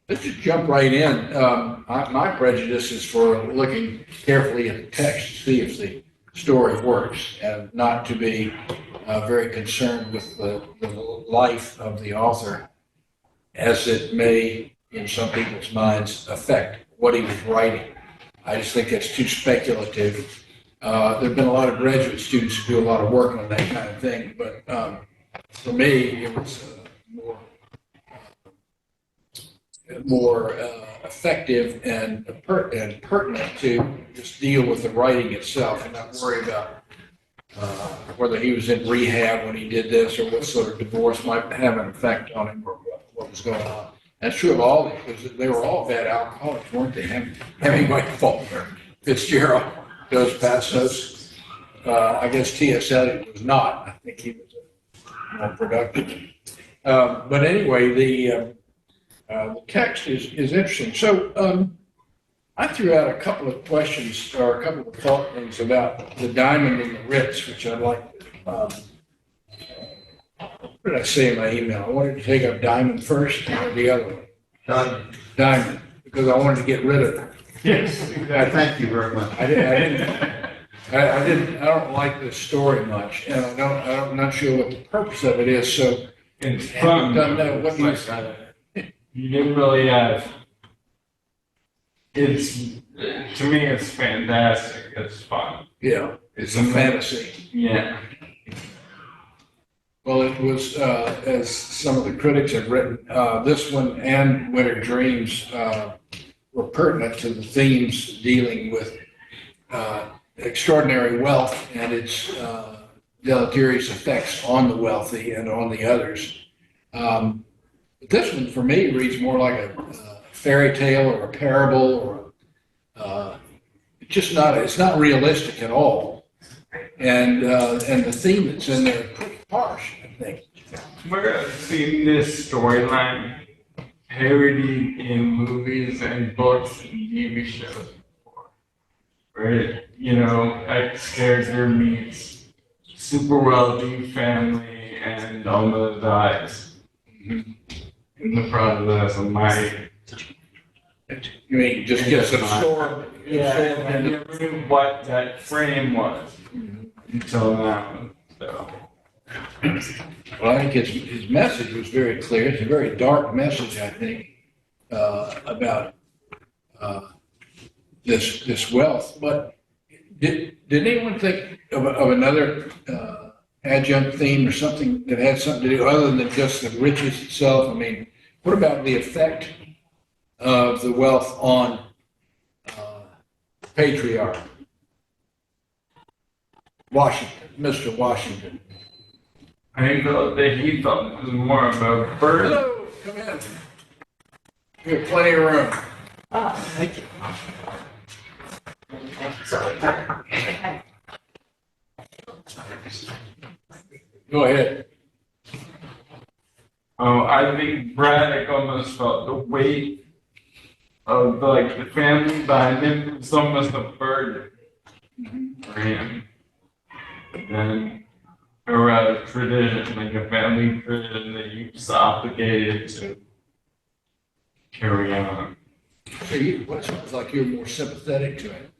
Let's just jump right in. My prejudice is for looking carefully at the text to see if the story works, and not to be very concerned with the life of the author, as it may, in some people's minds, affect what he was writing. I just think it's too speculative. There have been a lot of graduate students who do a lot of work on that kind of thing, but for me, it was more effective and pertinent to just deal with the writing itself and not worry about whether he was in rehab when he did this, or what sort of divorce might have an effect on him, or what was going on. That's true of all because they were all bad alcoholics, weren't they? Hemingway, Faulkner, Fitzgerald, those passos. I guess T.S. Eliot was not. I think he was more productive. But anyway, the text is interesting. So I threw out a couple of questions or a couple of thought things about the diamond and the Ritz, which I'd like to, what did I say in my email? I wanted to take up diamond first or the other one. Diamond, because I wanted to get rid of it. Yes, exactly. Thank you very much. I don't like this story much, and I'm not sure what the purpose of it is. So it's fun. What you You didn't really it's, to me, it's fantastic. It's fun. Yeah, it's a fantasy. Yeah. Well, it was, as some of the critics have written, this one and Winter Dreams were pertinent to the themes dealing with extraordinary wealth and its deleterious effects on the wealthy and on the others. But this one, for me, reads more like a fairy tale or a parable, or it's not realistic at all. And the theme that's in there is pretty harsh, I think. We're seeing this storyline parodied in movies and books and TV shows before. Where, X character meets super wealthy family and almost dies in the process of my. You mean just gets absorbed? Yeah, I never knew what that frame was until now. So. Well, I think his message was very clear. It's a very dark message, I think, about this wealth. But did anyone think of another adjunct theme or something that had something to do other than just the riches itself? I mean, what about the effect of the wealth on the patriarch, Washington, Mr. Washington? I thought that he thought it was more of a burden. Hello, come in. We have plenty of room. Thank you. Go ahead. I think Braddock almost felt the weight of the family behind him was almost a burden for him. And then or a tradition, like a family tradition that you just obligated to carry on. So what sounds like you're more sympathetic to him?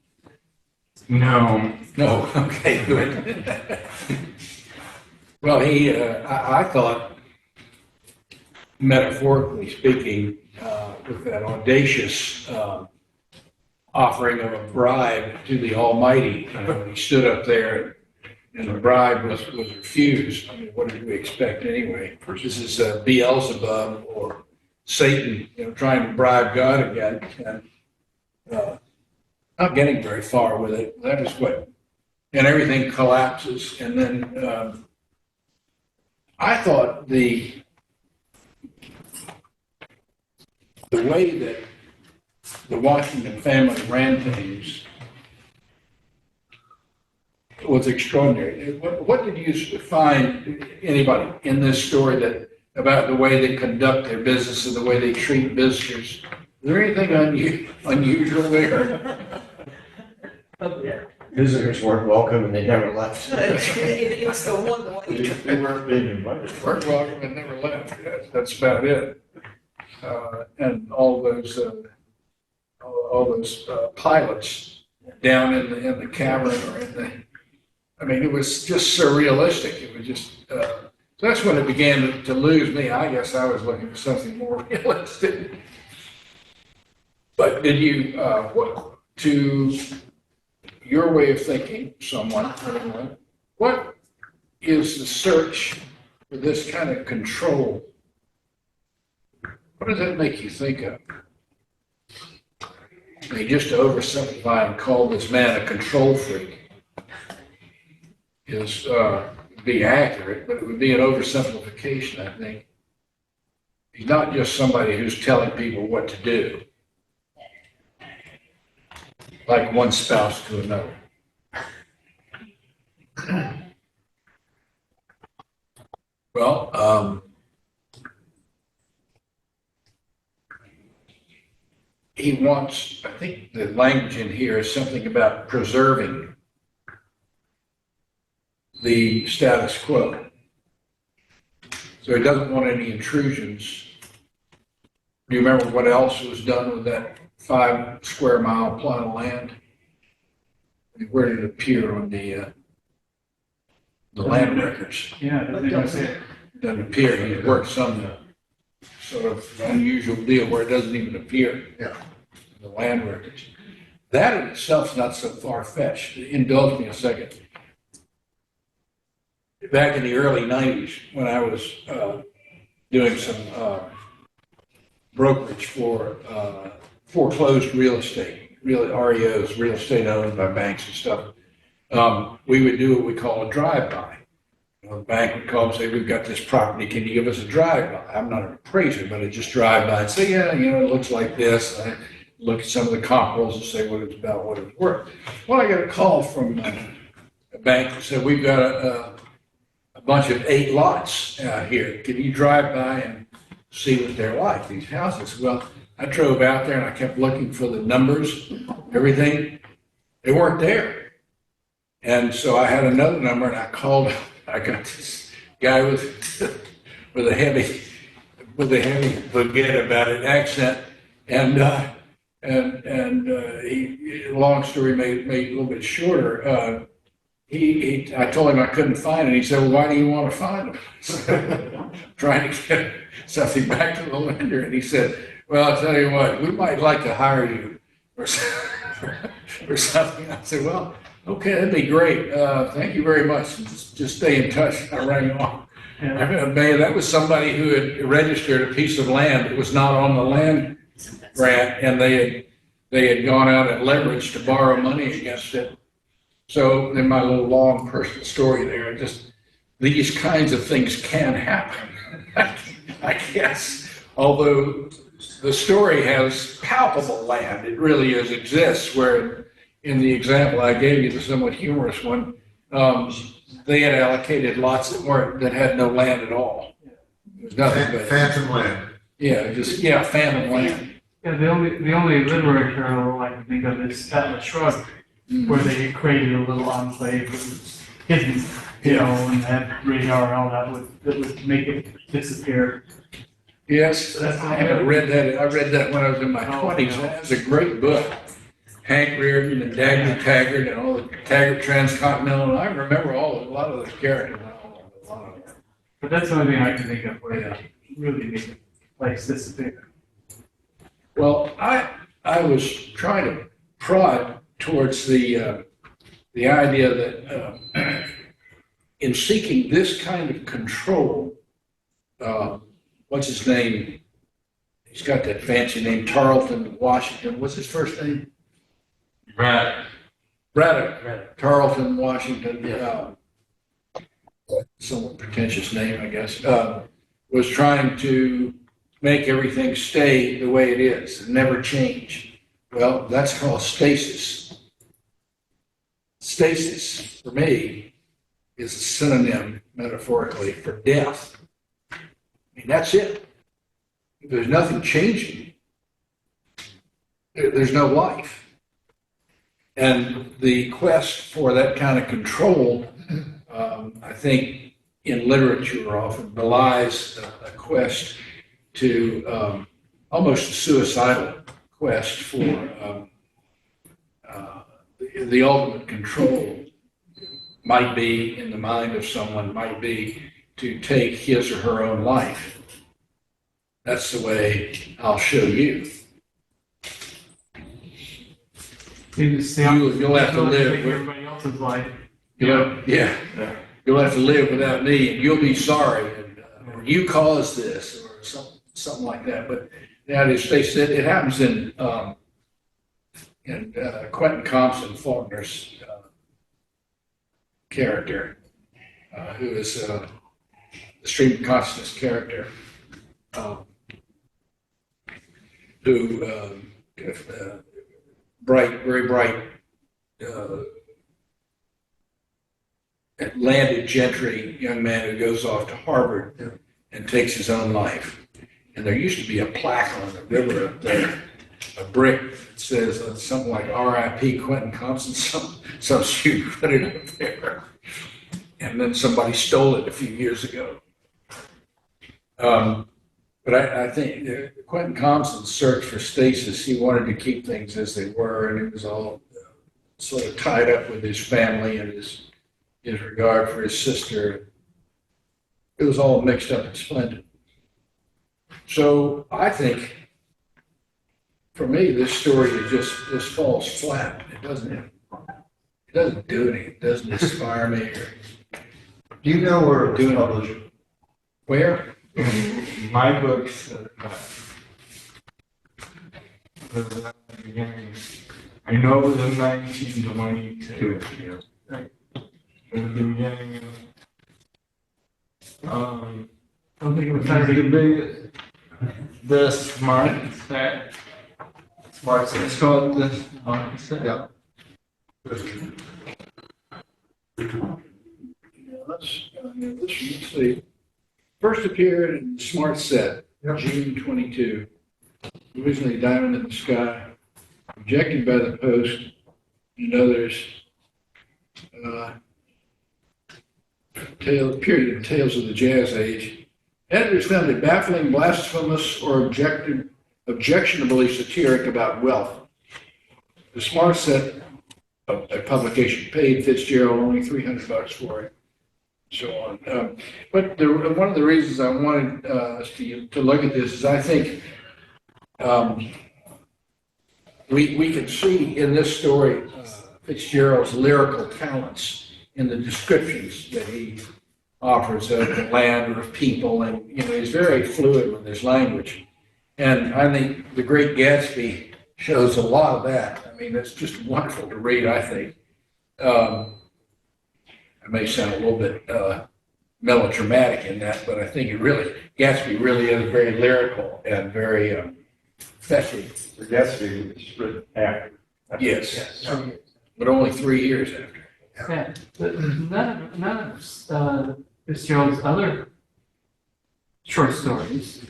No. No, okay, good. Well, I thought, metaphorically speaking, with that audacious offering of a bribe to the Almighty, he stood up there and the bribe was refused. I mean, what did we expect anyway? This is Beelzebub or Satan, trying to bribe God again, and not getting very far with it. That was and everything collapses. And then I thought the way that the Washington family ran things was extraordinary. What did you find, anybody, in this story about the way they conduct their business and the way they treat visitors? Is there anything unusual there? Visitors weren't welcome and they never left. It's the one way. They weren't being invited. Weren't welcome and never left. That's about it. and all those pilots down in the cavern or in the. I mean, it was just surrealistic. It was just. So that's when it began to lose me. I guess I was looking for something more realistic. But did you, what, to your way of thinking, someone, anyone, what is the search for this kind of control? What does that make you think of? I mean, just to oversimplify and call this man a control freak is be accurate, but it would be an oversimplification, I think. He's not just somebody who's telling people what to do, like one spouse to another. Well, he wants, I think the language in here is something about preserving the status quo. So he doesn't want any intrusions. Do you remember what else was done with that 5 square mile plot of land? Where did it appear on the land records? Yeah, they don't say it. It doesn't appear. He's worked some sort of unusual deal where it doesn't even appear in the land records. That in itself is not so far-fetched. Indulge me a second. Back in the early 90s, when I was doing some brokerage for foreclosed real estate, REOs, real estate owned by banks and stuff, we would do what we call a drive-by. The bank would call and say, we've got this property, can you give us a drive-by? I'm not an appraiser, but I just drive by and say, yeah, it looks like this. I look at some of the comparables and say what it's about, what it's worth. Well, I got a call from a bank that said, we've got a bunch of 8 lots here. Can you drive by and see what they're like, these houses? Well, I drove out there and I kept looking for the numbers, everything. They weren't there. And so I had another number and I called. I got this guy with a heavy forget about it accent, and he, long story made a little bit shorter. I told him I couldn't find it. He said, well, why do you want to find them? Trying to get something back to the lender. And he said, well, I'll tell you what, we might like to hire you or something. I said, well, okay, that'd be great. Thank you very much. Just stay in touch. I rang off. Yeah. That was somebody who had registered a piece of land that was not on the land grant, and they had gone out at leverage to borrow money against it. So in my little long personal story there, just these kinds of things can happen, I guess. Although the story has palpable land, it really exists, where in the example I gave you, the somewhat humorous one, they had allocated lots that had no land at all. There's nothing but Phantom land. phantom land. Yeah, the only literary parallel I can think of is Atlas Shrugged, where they created a little enclave that was hidden, and had radar and all that would make it disappear. Yes, I haven't read that. I read that when I was in my 20s. Yeah. That was a great book. Hank Reardon and Dagny Taggart and all the Taggart Transcontinental. I remember a lot of those characters. But that's the only thing I can think of where they really make a place disappear. Well, I was trying to prod towards the idea that in seeking this kind of control, what's his name? He's got that fancy name, Tarleton Washington. What's his first name? Braddock. Tarleton Washington. Somewhat pretentious name, I guess. Was trying to make everything stay the way it is and never change. Well, that's called stasis. Stasis, for me, is a synonym, metaphorically, for death. I mean, that's it. If there's nothing changing, there's no life. And the quest for that kind of control, I think, in literature often belies a quest to almost a suicidal quest for the ultimate control might be in the mind of someone, might be to take his or her own life. That's the way I'll show you. You'll have to live with everybody else's life. Yeah. You'll have to live without me, and you'll be sorry, and or you caused this, or something like that. But nowadays, they said it happens in Quentin Compson, Faulkner's character, who is the stream of consciousness character, who very bright, landed gentry young man who goes off to Harvard and takes his own life. And there used to be a plaque on the river up there, a brick that says something like R.I.P. Quentin Compson, some student put it up there. And then somebody stole it a few years ago. But I think Quentin Compson's search for stasis, he wanted to keep things as they were, and it was all sort of tied up with his family and his regard for his sister. It was all mixed up and splendid. So I think, for me, this story is just falls flat. It doesn't do anything. It doesn't inspire me. Do you know where it was published? Where? My book said that at the beginning. I know it was in 1922. Right. At the beginning of, I don't think it was the Saturday. big, the smart set. Smart City. It's called the smart set. Yeah. Let's see. First appeared in Smart Set, June 22. Originally Diamond in the Sky, rejected by the Post and others. Period of Tales of the Jazz Age. Editors found it baffling, blasphemous, or objectionably satiric about wealth. The Smart Set, a publication, paid Fitzgerald only $300 for it. So on. But one of the reasons I wanted us to look at this is I think we can see in this story Fitzgerald's lyrical talents in the descriptions that he offers of the land or of people, and he's very fluid with his language. And I think The Great Gatsby shows a lot of that. I mean, it's just wonderful to read, I think. It may sound a little bit melodramatic in that, but I think Gatsby really is very lyrical and very fetching. The Gatsby was written after. Yes, but only 3 years after. Yeah, but none of Fitzgerald's other short stories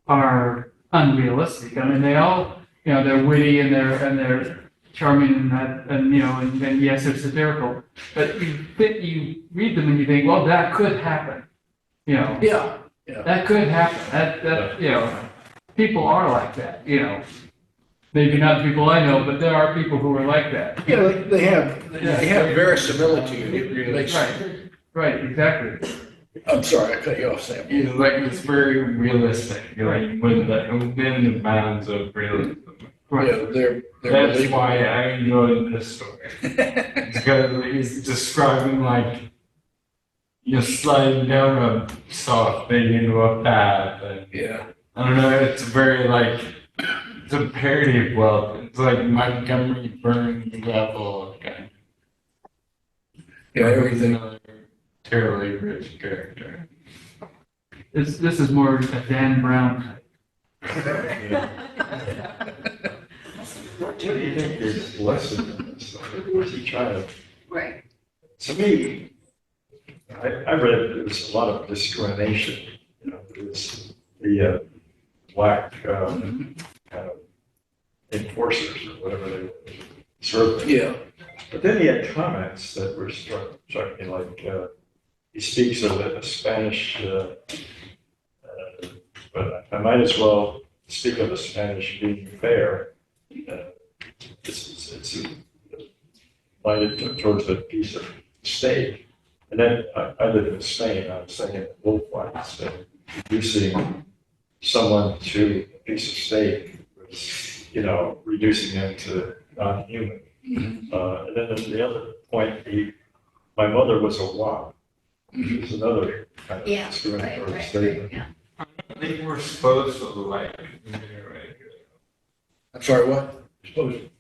are unrealistic. I mean, they all, they're witty and they're charming and yes, they're satirical. But you read them and you think, well, that could happen. Yeah. That could happen. That people are like that. Maybe not the people I know, but there are people who are like that. Yeah, they have verisimilitude. It makes, Right, exactly. I'm sorry, I cut you off, Sam. It's very realistic, within the bounds of realism. Yeah, they're That's believable. why I enjoyed this story. Because he's describing you're sliding down a soft thing into a path. And, Yeah. I don't know, it's very it's a parody of wealth. It's like Montgomery Burns level kind. Yeah, everything. Another terribly rich character. This is more a Dan Brown type. What do you think is lesson in this? Where's he trying to? Right. To me, I read there was a lot of discrimination. There was the black kind of enforcers or whatever they served. Yeah. But then he had comments that were struck me like he speaks of a Spanish, but I might as well speak of the Spanish being fair, it's minded towards a piece of steak. And then I live in Spain, I was thinking bullfights, reducing someone to a piece of steak was, reducing them to non-human. And then the other point, my mother was a WAP, which is another kind of Yeah, discriminatory right, statement. yeah. I think we're supposed to like, I'm sorry, what?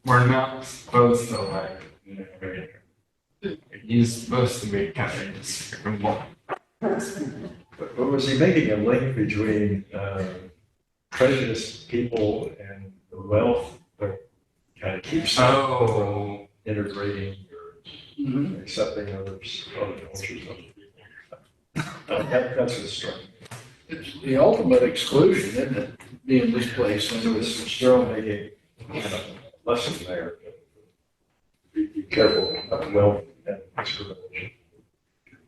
we're not supposed to like, he's supposed to be kind of despicable. But was he making a link between prejudiced people and the wealth that kind of keeps them Oh, integrating or accepting others, other cultures, other people? That's what's struck me. It's the ultimate exclusion, isn't it? Being displaced. So it's still making kind of a lesson there. Be careful about wealth and discrimination.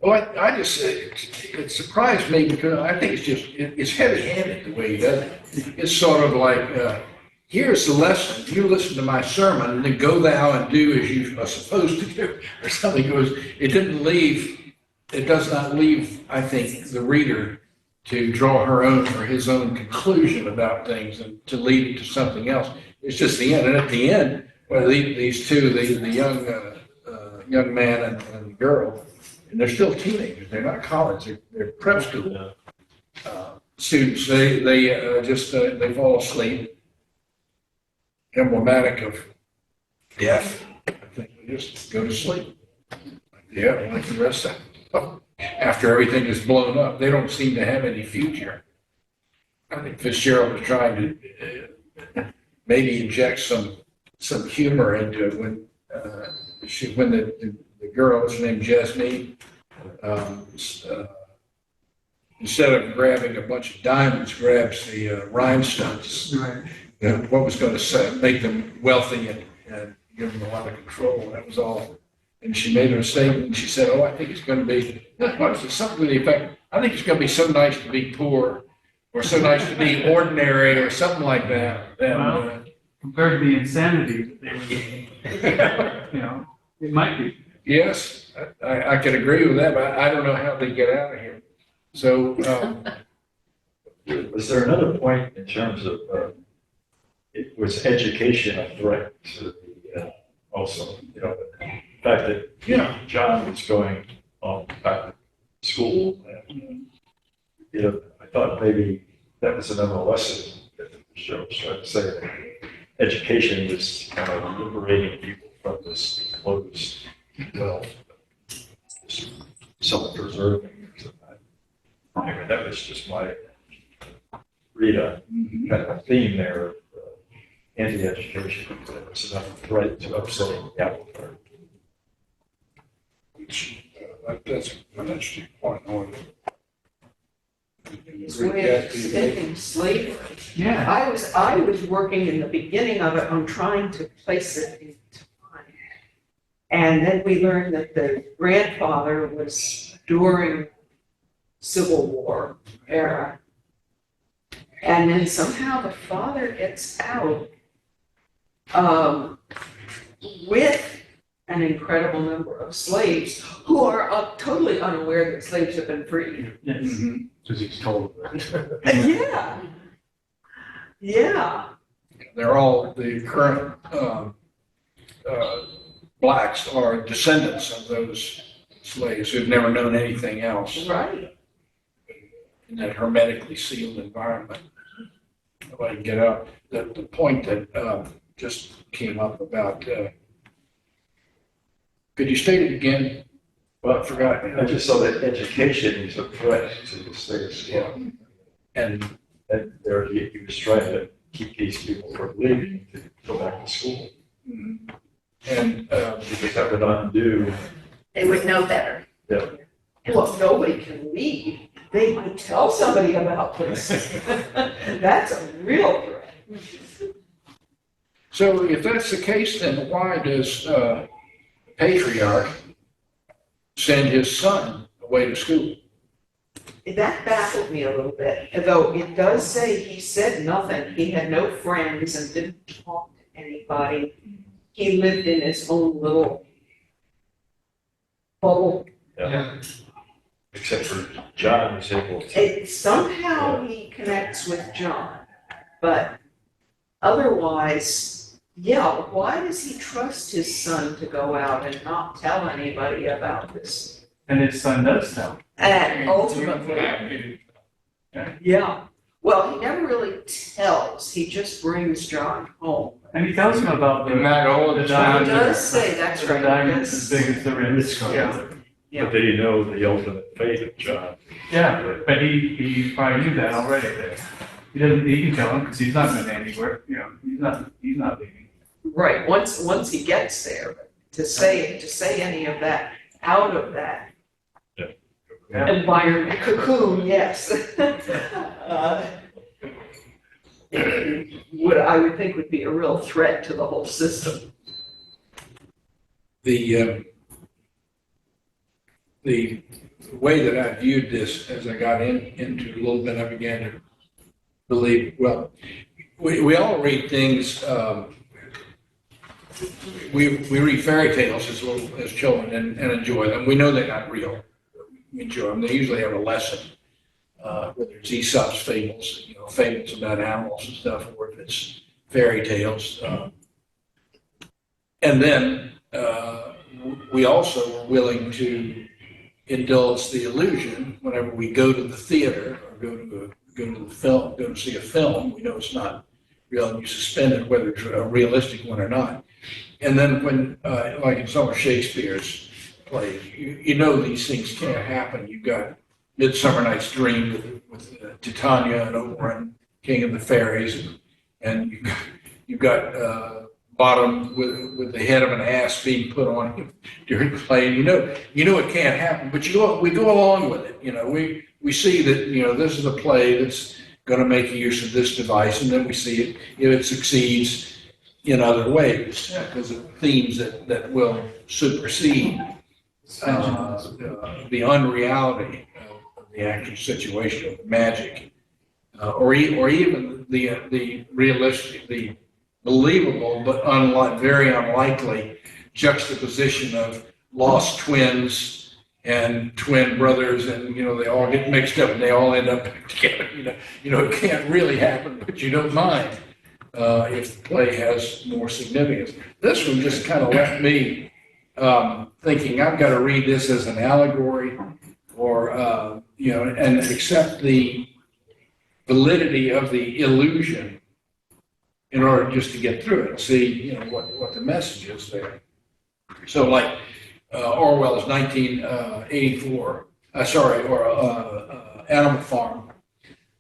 Well, I just, it surprised me because I think it's heavy-handed the way he does it. It's sort of like, here's the lesson. You listen to my sermon and then go thou and do as you are supposed to do or something. It does not leave, I think, the reader to draw her own or his own conclusion about things and to lead it to something else. It's just the end. And at the end, well, these two, the young man and girl, and they're still teenagers. They're not college. They're prep school students. They fall asleep. Emblematic of death. I think they just go to sleep. Yeah, like the rest of them. After everything is blown up, they don't seem to have any future. I think Fitzgerald was trying to maybe inject some humor into it when the girl, what's her name, Gatsby, instead of grabbing a bunch of diamonds, grabs the rhinestones. Right. What was going to make them wealthy and give them a lot of control. That was all. And she made a statement. And she said, "Oh, I think it's going to be something to the effect. I think it's going to be so nice to be poor, or so nice to be ordinary, or something like that." Well, compared to the insanity that they were living, it might be. Yes, I can agree with that, but I don't know how they get out of here. So, Was there another point in terms of, was education a threat to the, also, the fact that John was going on back to school, and, I thought maybe that was another lesson that the show was trying to say, that education was kind of liberating people from this closed wealth, self-preserving. Anyway, that was just my read a kind of a theme there of anti-education. That was enough threat to upsetting the apple cart. that's an interesting point. His way of extending slavery. Yeah. I was working in the beginning of it on trying to place it in time. And then we learned that the grandfather was during Civil War era. And then somehow the father gets out with an incredible number of slaves who are totally unaware that slaves have been freed. Yes. Because he's told. Yeah. Yeah. They're all the current blacks are descendants of those slaves who've never known anything else Right. in that hermetically sealed environment. Nobody can get out. The point that just came up about, could you state it again? Well, I forgot. I just saw that education is a threat to the status quo. And And there he was trying to keep these people from leaving to go back to school. Because that would undo. They would know better. Yeah. Well, nobody can leave. They might tell somebody about this. That's a real threat. so if that's the case, then why does patriarch send his son away to school? that baffled me a little bit, though it does say he said nothing. He had no friends and didn't talk to anybody. He lived in his own little bubble. Yeah. Except for John is able to. Somehow he connects with John, but otherwise, yeah, why does he trust his son to go out and not tell anybody about this? And his son does tell. And ultimately, yeah, well, he never really tells, he just brings John home. And he tells him about the. And that old the He diamond- does say that's The right. diamond's as big as the rim. Yeah. Yeah. But did he know the ultimate fate of John? Yeah, but he probably knew that already. He doesn't, he can tell him because he's not going anywhere, you know, he's not leaving. Right, once he gets there, but to say any of that out of that Yeah. environment, cocoon, yes. I would think would be a real threat to the whole system. The way that I viewed this as I got into a little bit, I began to believe, well, we all read things, we read fairy tales as children and enjoy them. We know they're not real. We enjoy them. They usually have a lesson, whether it's Aesop's fables, you know, fables about animals and stuff, or if it's fairy tales. And then we also are willing to indulge the illusion whenever we go to the theater or go to the film, go to see a film. We know it's not real, and you suspend it whether it's a realistic one or not. And then when, like in some of Shakespeare's plays, you know these things can't happen. You've got Midsummer Night's Dream with Titania and Oberon, King of the Fairies, and you've got Bottom with the head of an ass being put on him during the play. And you know it can't happen, but we go along with it. You know, we see that, you know, this is a play that's going to make use of this device, and then we see it if it succeeds in other ways because of themes that will supersede the unreality of the actual situation of the magic, or even the realistic, the believable but very unlikely juxtaposition of lost twins and twin brothers, and you know they all get mixed up and they all end up together. You know it can't really happen, but you don't mind if the play has more significance. This one just kind of left me thinking I've got to read this as an allegory, or you know, and accept the validity of the illusion in order just to get through it and see, you know, what the message is there. So like Orwell's 1984, Animal Farm,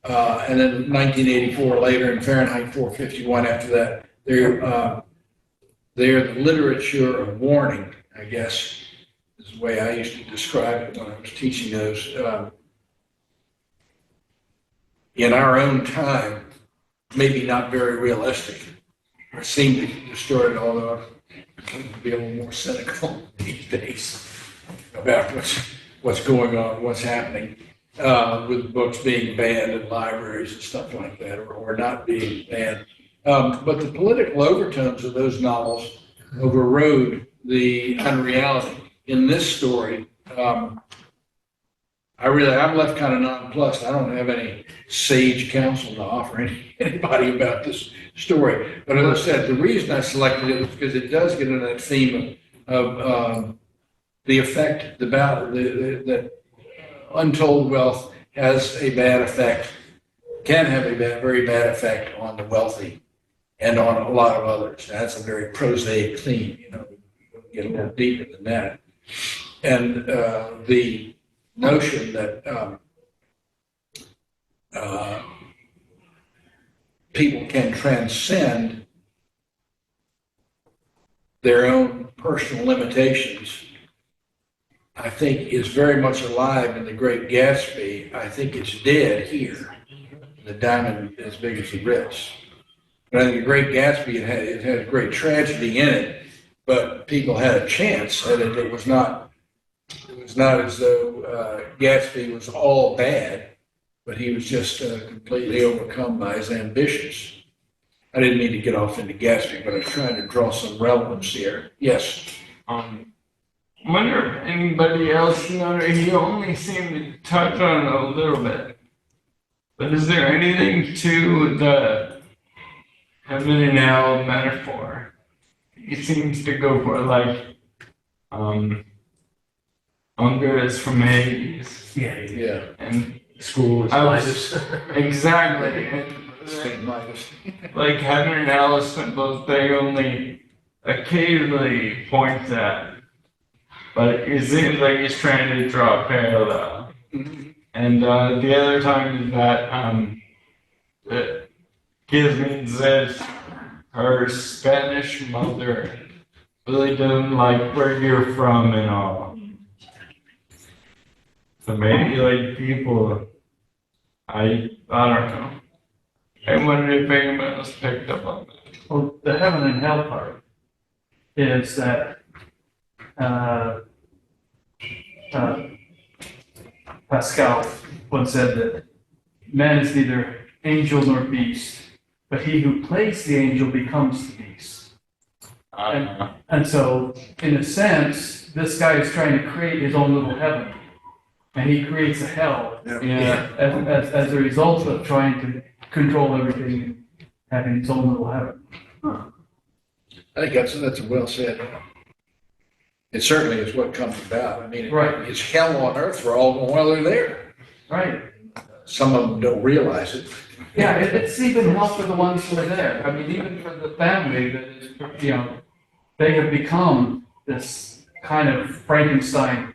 and then 1984 later in Fahrenheit 451 after that, they're the literature of warning, I guess, is the way I used to describe it when I was teaching those. In our own time, maybe not very realistic, or seem to be distorted, although I'd be a little more cynical these days about what's going on, what's happening with books being banned in libraries and stuff like that, or not being banned. But the political overtones of those novels overrode the unreality. In this story, I'm left kind of nonplussed. I don't have any sage counsel to offer anybody about this story. But as I said, the reason I selected it was because it does get into that theme of the effect, that untold wealth has a bad effect, can have a very bad effect on the wealthy and on a lot of others. That's a very prosaic theme, you know, we get a little deeper than that. And the notion that people can transcend their own personal limitations, I think is very much alive in The Great Gatsby. I think it's dead here. The diamond as big as the Ritz. But I think The Great Gatsby, it had a great tragedy in it, but people had a chance at it. It was It's not as though Gatsby was all bad, but he was just completely overcome by his ambitions. I didn't mean to get off into Gatsby, but I was trying to draw some relevance here. Yes. Wonder if anybody else noticed, he only seemed to touch on it a little bit. But is there anything to the heaven and hell metaphor? He seems to go for like, hunger is from Hades. Yeah. And School is I was- minus. exactly. And, St. Midas. like heaven and hell is symbols they only occasionally point at. But it seems like he's trying to draw a parallel. And the other time is that Gizmin says her Spanish mother really doesn't like where you're from and all. So maybe like people, I don't know. I wonder if anyone else picked up on that. Well, the heaven and hell part is that Pascal once said that man is neither angel nor beast, but he who plays the angel becomes the beast. And so, in a sense, this guy is trying to create his own little heaven, and he creates a hell Yeah. as a result of trying to control everything and having his own little heaven. I think that's well said. It certainly is what comes about. I mean, Right. it's hell on earth for all of them while they're there. Right. Some of them don't realize it. Yeah, it's even hell for the ones who are there. I mean, even for the family that is, they have become this kind of Frankenstein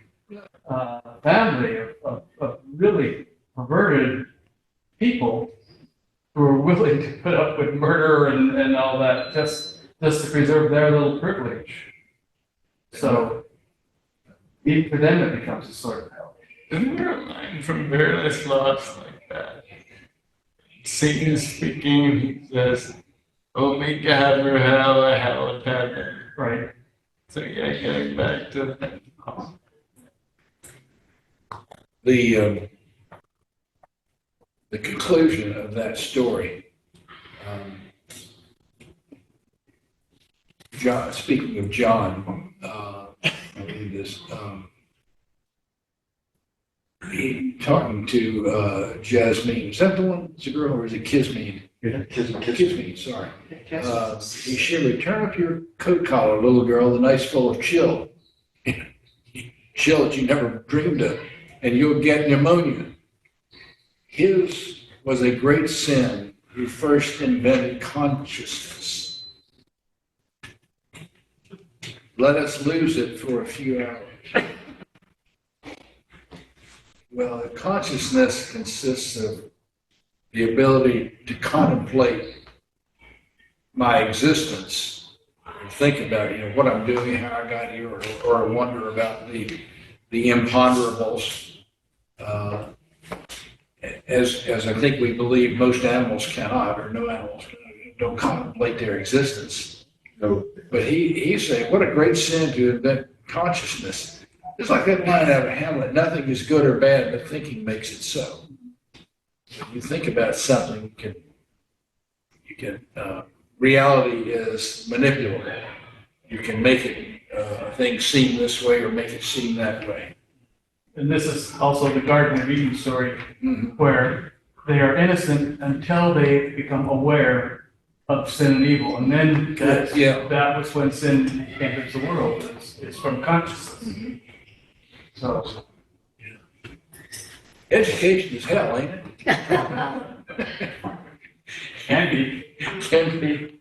family of really perverted people who are willing to put up with murder and all that just to preserve their little privilege. So even for them, it becomes a sort of hell. Isn't there a line from Various Lost like that? Satan speaking, he says, "Oh, make a hell a hell of heaven." Right. So yeah, getting back to that. The conclusion of that story, John, speaking of John, I'll read this. He talking to Jasmine. Is that the one? Is the girl or is it Kismine? Kismine, sorry. He should return up your coat collar, little girl. The night's full of chill. Chill that you never dreamed of, and you'll get pneumonia. His was a great sin who first invented consciousness. Let us lose it for a few hours. Well, consciousness consists of the ability to contemplate my existence and think about, what I'm doing, how I got here, or wonder about the imponderables. As I think we believe most animals cannot, or no animals don't contemplate their existence. No. But he's saying, what a great sin to invent consciousness. It's like that line out of Hamlet, nothing is good or bad, but thinking makes it so. When you think about something, reality is manipulable. You can make it a thing seem this way or make it seem that way. And this is also the Garden of Eden story, Mm-hmm. where they are innocent until they become aware of sin and evil. And then that was when sin enters the world. It's from consciousness. So, Education is hell, ain't it? can be. Can be.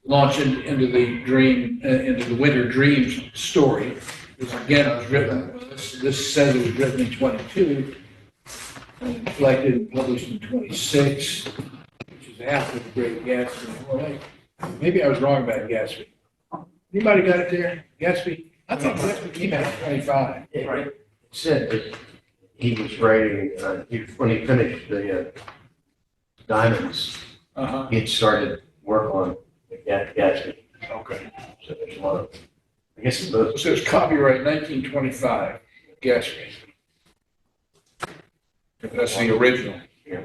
Launching into the winter dreams story. This again was written. This says it was written in 22, and collected and published in 26, which is after the Great Gatsby. Well, maybe I was wrong about Gatsby. Anybody got it there? Gatsby? I thought Gatsby came out in 25. Right. It said that he was writing, when he finished the Diamonds, Uh-huh. he had started work on Gatsby. Okay. So there's a lot of guess it was. It says copyright 1925, Gatsby. That's the original. Yeah.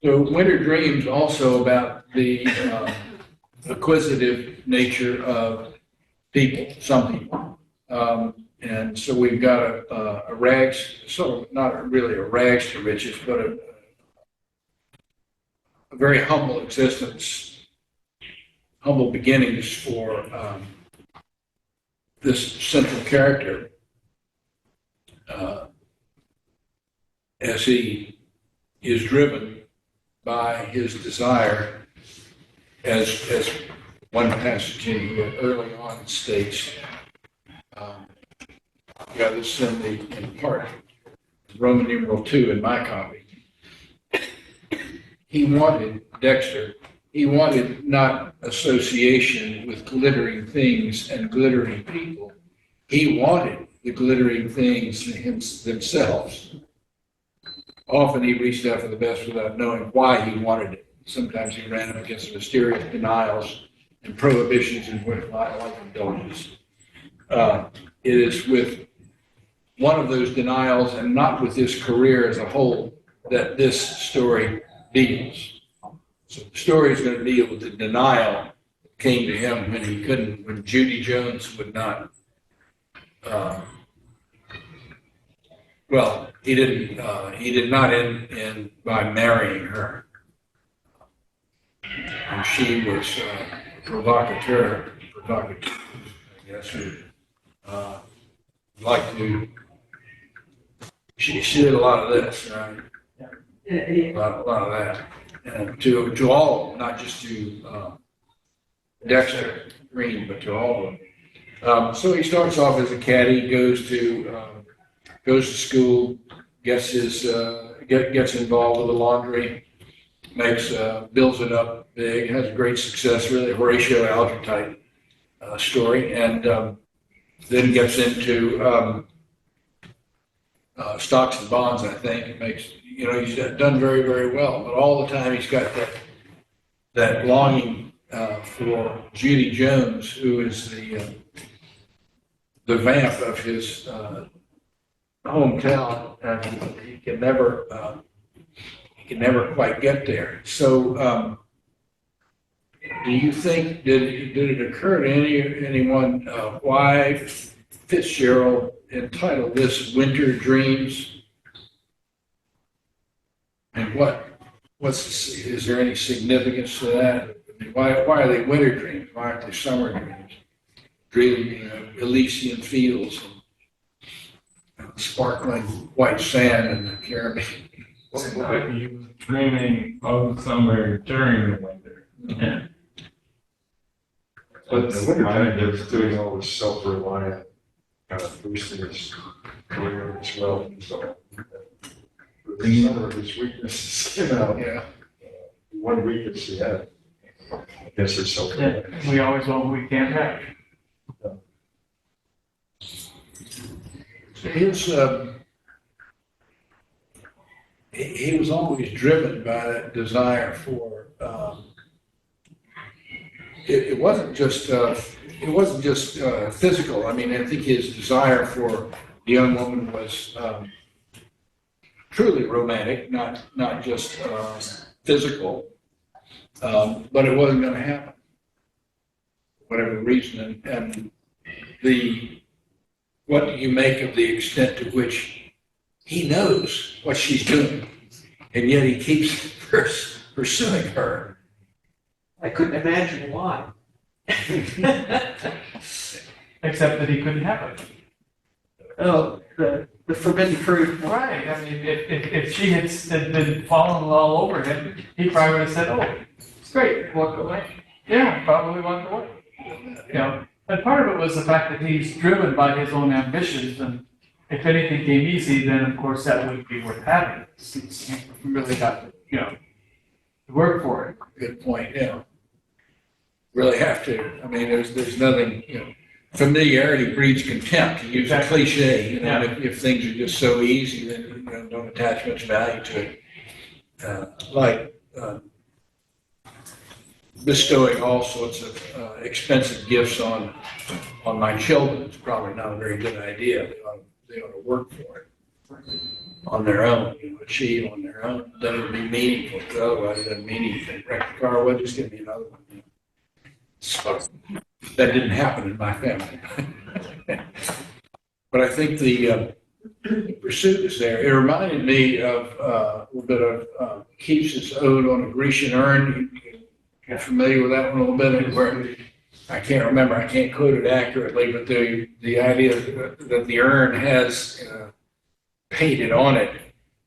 So Winter Dreams also about the acquisitive nature of people, some people. And so we've got a rags, sort of not really a rags to riches, but a very humble existence, humble beginnings for this central character as he is driven by his desire, as one passage in here early on states. Yeah, this is in part, Roman numeral 2 in my copy. He wanted, Dexter, he wanted not association with glittering things and glittering people. He wanted the glittering things themselves. Often he reached out for the best without knowing why he wanted it. Sometimes he ran up against mysterious denials and prohibitions in which life indulges. It is with one of those denials and not with his career as a whole that this story deals. So the story is going to deal with the denial that came to him when he couldn't, when Judy Jones would not, well, he did not end by marrying her. And she was provocateur, I guess, who like to, she did a lot of this, right? A lot of that. And to all of them, not just to Dexter Green, but to all of them. So he starts off as a caddy, goes to school, gets involved with the laundry, builds it up big, has great success, really a Horatio Alger type story, and then gets into stocks and bonds. I think it makes, he's done very, very well, but all the time he's got that longing for Judy Jones, who is the vamp of his hometown, and he can never quite get there. So, do you think did it occur to anyone why Fitzgerald entitled this "Winter Dreams"? And is there any significance to that? I mean, why are they winter dreams? Why aren't they summer dreams? Dreaming Elysian fields and sparkling white sand in the Caribbean. He was dreaming of summer during the winter. Yeah. But the wintertime, he was doing all this self-reliant, kind of boosting his career as well. So, some of his weaknesses came out. Yeah. One weakness he had, I guess, is self-reliant. Yeah, we always want what we can't have. He was always driven by that desire for. It wasn't just physical. I mean, I think his desire for the young woman was truly romantic, not just physical. But it wasn't going to happen, whatever reason. And what do you make of the extent to which he knows what she's doing, and yet he keeps pursuing her? I couldn't imagine why. Except that he couldn't have it. Oh, the forbidden fruit. Right. I mean, if she had been falling all over him, he probably would have said, "Oh, it's great, walk away." Yeah, probably walked away. And part of it was the fact that he's driven by his own ambitions, and if anything came easy, then of course that wouldn't be worth having. He really got to work for it. Good point. Yeah, really have to. I mean, there's nothing. Familiarity breeds contempt. To use a cliche. If things are just so easy, then don't attach much value to it. bestowing all sorts of expensive gifts on my children. It's probably not a very good idea. They ought to work for it on their own, achieve on their own. Then it would be meaningful, because otherwise it doesn't mean anything. Wreck the car, well, just give me another one. So that didn't happen in my family. But I think the pursuit is there. It reminded me of a little bit of Keats's Ode on a Grecian Urn. You're familiar with that one a little bit? Where I can't remember, I can't quote it accurately, but the idea that the urn has painted on it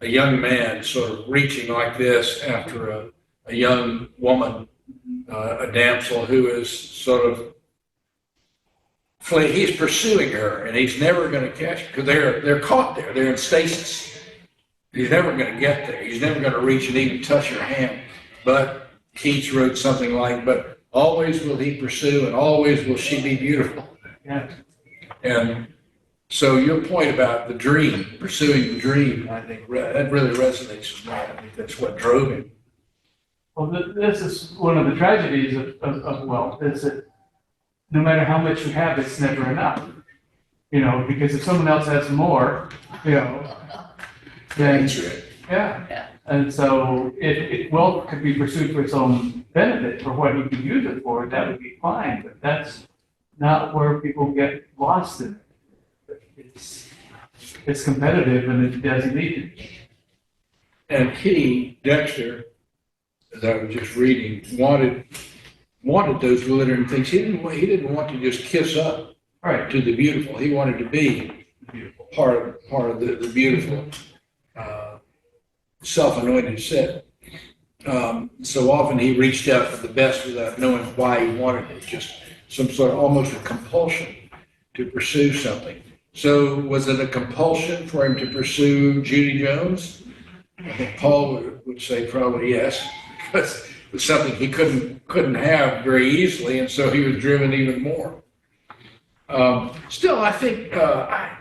a young man sort of reaching like this after a young woman, a damsel who is sort of he's pursuing her, and he's never going to catch her because they're caught there. They're in stasis. He's never going to get there. He's never going to reach and even touch her hand. But Keats wrote something like, "But always will he pursue, and always will she be beautiful." Yeah. And so your point about the dream, pursuing the dream, I think that really resonates with me. I think that's what drove him. Well, this is one of the tragedies of wealth, is that no matter how much you have, it's never enough. Because if someone else has more, then, yeah. And so if wealth could be pursued for its own benefit, for what you can use it for, that would be fine, but that's not where people get lost in it. It's competitive and it doesn't need it. And he, Dexter, as I was just reading, wanted those glittering things. He didn't want to just kiss up to the beautiful. He wanted to be beautiful, part of the beautiful, self-anointed set. So often he reached out for the best without knowing why he wanted it. Just some sort of almost a compulsion to pursue something. So was it a compulsion for him to pursue Judy Jones? I think Paul would say probably yes, because it was something he couldn't have very easily, and so he was driven even more. Still, I think I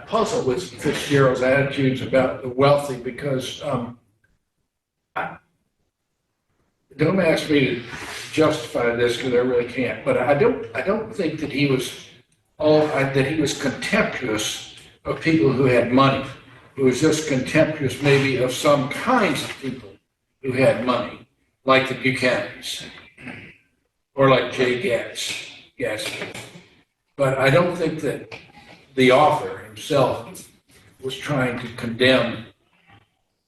puzzle with Fitzgerald's attitudes about the wealthy because don't ask me to justify this because I really can't. But I don't think that he was contemptuous of people who had money. He was just contemptuous maybe of some kinds of people who had money, like the Buchanans or like Jay Gatsby. But I don't think that the author himself was trying to condemn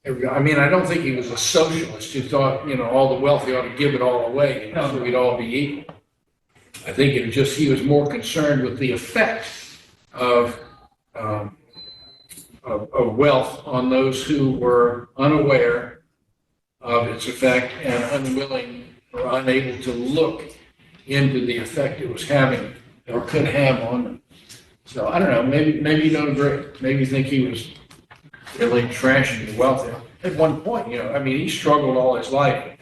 everybody. I mean, I don't think he was a socialist who thought, all the wealthy ought to give it all away, so we'd all be equal. I think it was just he was more concerned with the effect of wealth on those who were unaware of its effect and unwilling or unable to look into the effect it was having or could have on them. So I don't know, maybe you don't agree. Maybe you think he was really trashing the wealthy. At one point, he struggled all his life.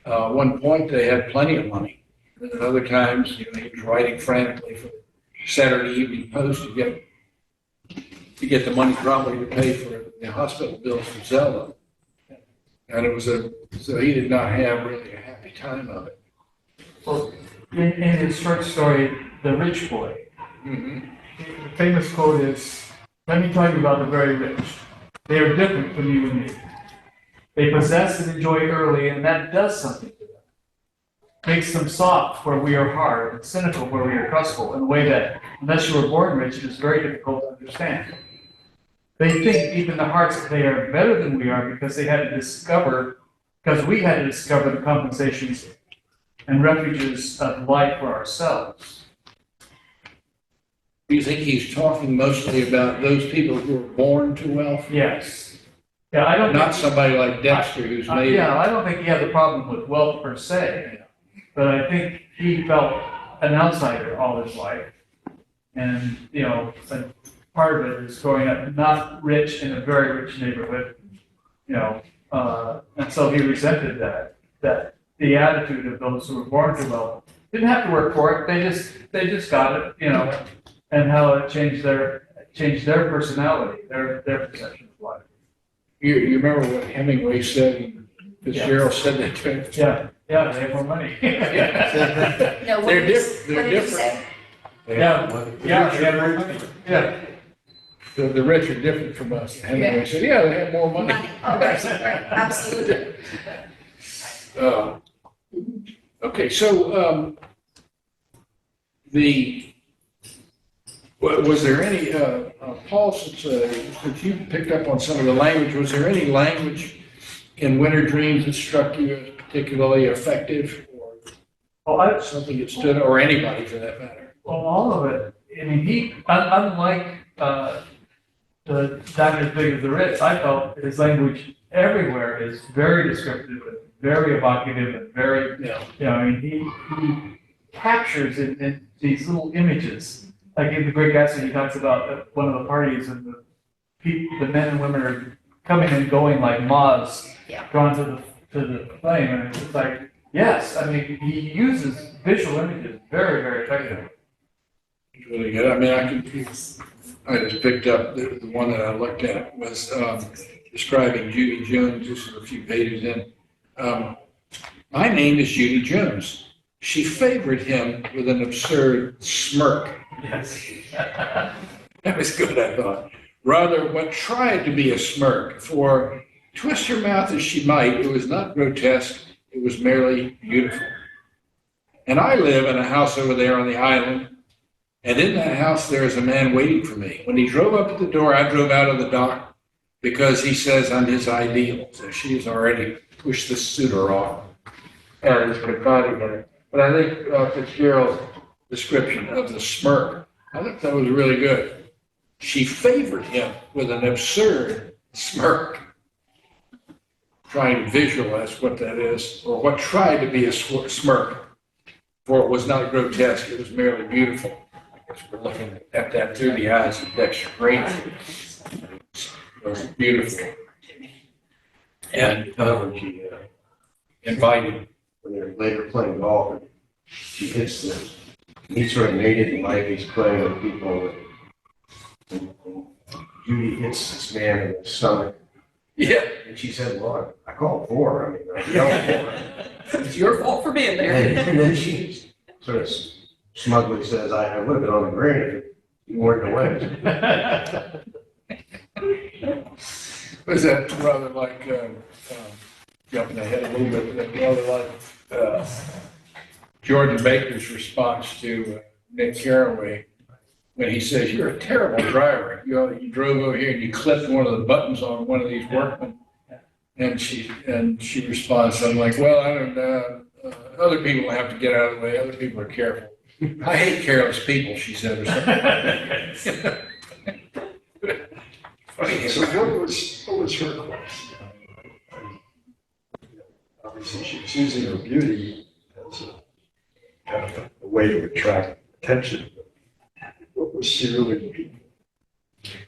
At one point, they had plenty of money. And at other times, he was writing frantically for Saturday Evening Post to get the money probably to pay for the hospital bills for Zelda. And so he did not have really a happy time of it. Well, in his short story, The Rich Boy, Mm-hmm. the famous quote is, "Let me tell you about the very rich. They are different from you and me. They possess and enjoy early, and that does something to them. Makes them soft where we are hard, and cynical where we are trustful, in a way that, unless you were born rich, it is very difficult to understand. They think even the hearts that they are better than we are because we had to discover the compensations and refuges of life for ourselves." Do you think he's talking mostly about those people who were born to wealth? Yes. Yeah, I don't Not think, somebody like Dexter who's made it. I don't think he had the problem with wealth per se, but I think he felt an outsider all his life. And, and part of it is growing up not rich in a very rich neighborhood, and so he resented that the attitude of those who were born to wealth didn't have to work for it. They just got it, and how it changed their personality, their perception of life. You remember what Hemingway said? Fitzgerald said that to him. Yeah. Yeah, they have more money. No, what They're did you- diff- they're what did you different. say? Yeah, they have more money. Yeah. The rich are different from us. Hemingway said, yeah, they have more money. Money, oh, right, right, absolutely. Uh, Okay, so, was there any, Paul, since you picked up on some of the language, was there any language in Winter Dreams that struck you as particularly effective or Well, something that stood, or anybody for that matter? all of it. I mean, unlike the Diamond as Big as the Ritz, I felt his language everywhere is very descriptive, and very evocative, and very, I mean, he captures it in these little images. Like in The Great Gatsby, he talks about at one of the parties and the men and women are coming and going like moths Yeah. drawn to the flame, and it's like, yes, I mean, he uses visual images very, very effectively. It's really good. I mean, I just picked up the one that I looked at was describing Judy Jones, just a few pages in. My name is Judy Jones. She favored him with an absurd smirk. Yes. That was good, I thought. Rather, what tried to be a smirk, for twist her mouth as she might, it was not grotesque, it was merely beautiful. And I live in a house over there on the island, and in that house there is a man waiting for me. When he drove up at the door, I drove out of the dock because he says I'm his ideal. So she has already pushed the suitor off. And it's confiding in her. But I think Fitzgerald's description of the smirk, I think that was really good. She favored him with an absurd smirk, trying to visualize what that is, or what tried to be a smirk, for it was not grotesque, it was merely beautiful. I guess we're looking at that through the eyes of Dexter Green. It was beautiful. And inviting. When they're later playing golf, and she hits the, he sort of made it in life, he's playing with people, and Judy hits this man in the stomach, Yeah. and she said, well, I called four, I mean, I yelled four. It's your fault for being there. And then she sort of smugly says, I would have been on the green if you weren't away. Was that rather like, jumping ahead a little bit, but rather like Jordan Baker's response to Nick Carraway when he says, "You're a terrible driver. You drove over here and you clipped one of the buttons on one of these workmen." And she responds something like, "Well, I don't know. Other people have to get out of the way. Other people are careful. I hate careless people," she said, or something. Funny. So what was her quest? Obviously, she was using her beauty as a kind of a way to attract attention. What was she really looking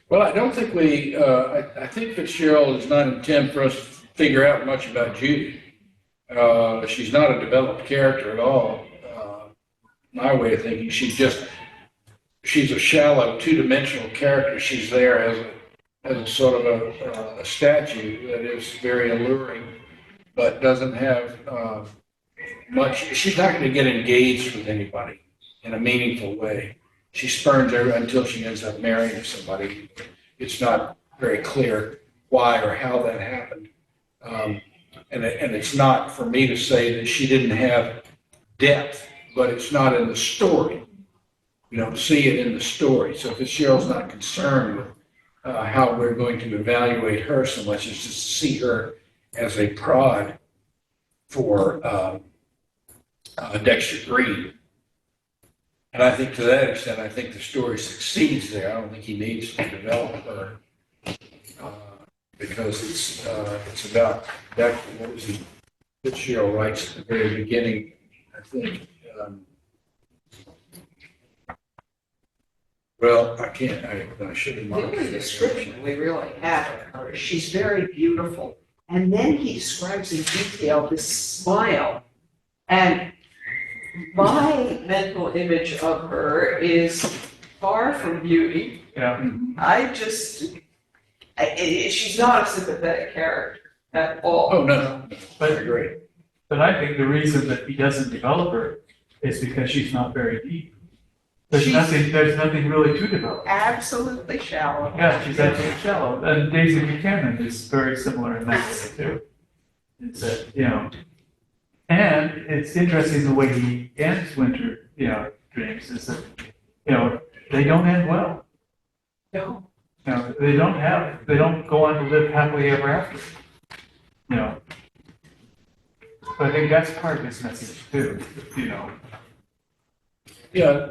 Well, I don't think I think Fitzgerald is not intent for us to figure out much about Judy. She's not a developed character at all. My way of thinking, she's a shallow, two-dimensional character. She's there as a sort of a statue that is very alluring, but doesn't have much. She's not going to get engaged with anybody in a meaningful way. She spurns her until she ends up marrying somebody. It's not very clear why or how that happened. And it's not for me to say that she didn't have depth, but it's not in the story. You don't see it in the story. So Fitzgerald's not concerned with how we're going to evaluate her so much as just see her as a prod for Dexter Green. And I think to that extent, I think the story succeeds there. I don't think he needs to develop her because it's about Dexter. What was he? Fitzgerald writes at the very beginning, I think. Well, I can't. I should have The marked only it. description we really have of her, she's very beautiful. And then he describes in detail this smile. And my mental image of her is far from beauty. Yeah. She's not a sympathetic character at all. Oh, no, I agree. But I think the reason that he doesn't develop her is because she's not very deep. There's nothing really to develop. Absolutely shallow. Yeah, she's actually shallow. And Daisy Buchanan is very similar in that way too. It's that, and it's interesting the way he ends Winter, Dreams is that, they don't end well. No. They don't go on to live happily ever after. So I think that's part of his message too, Yeah,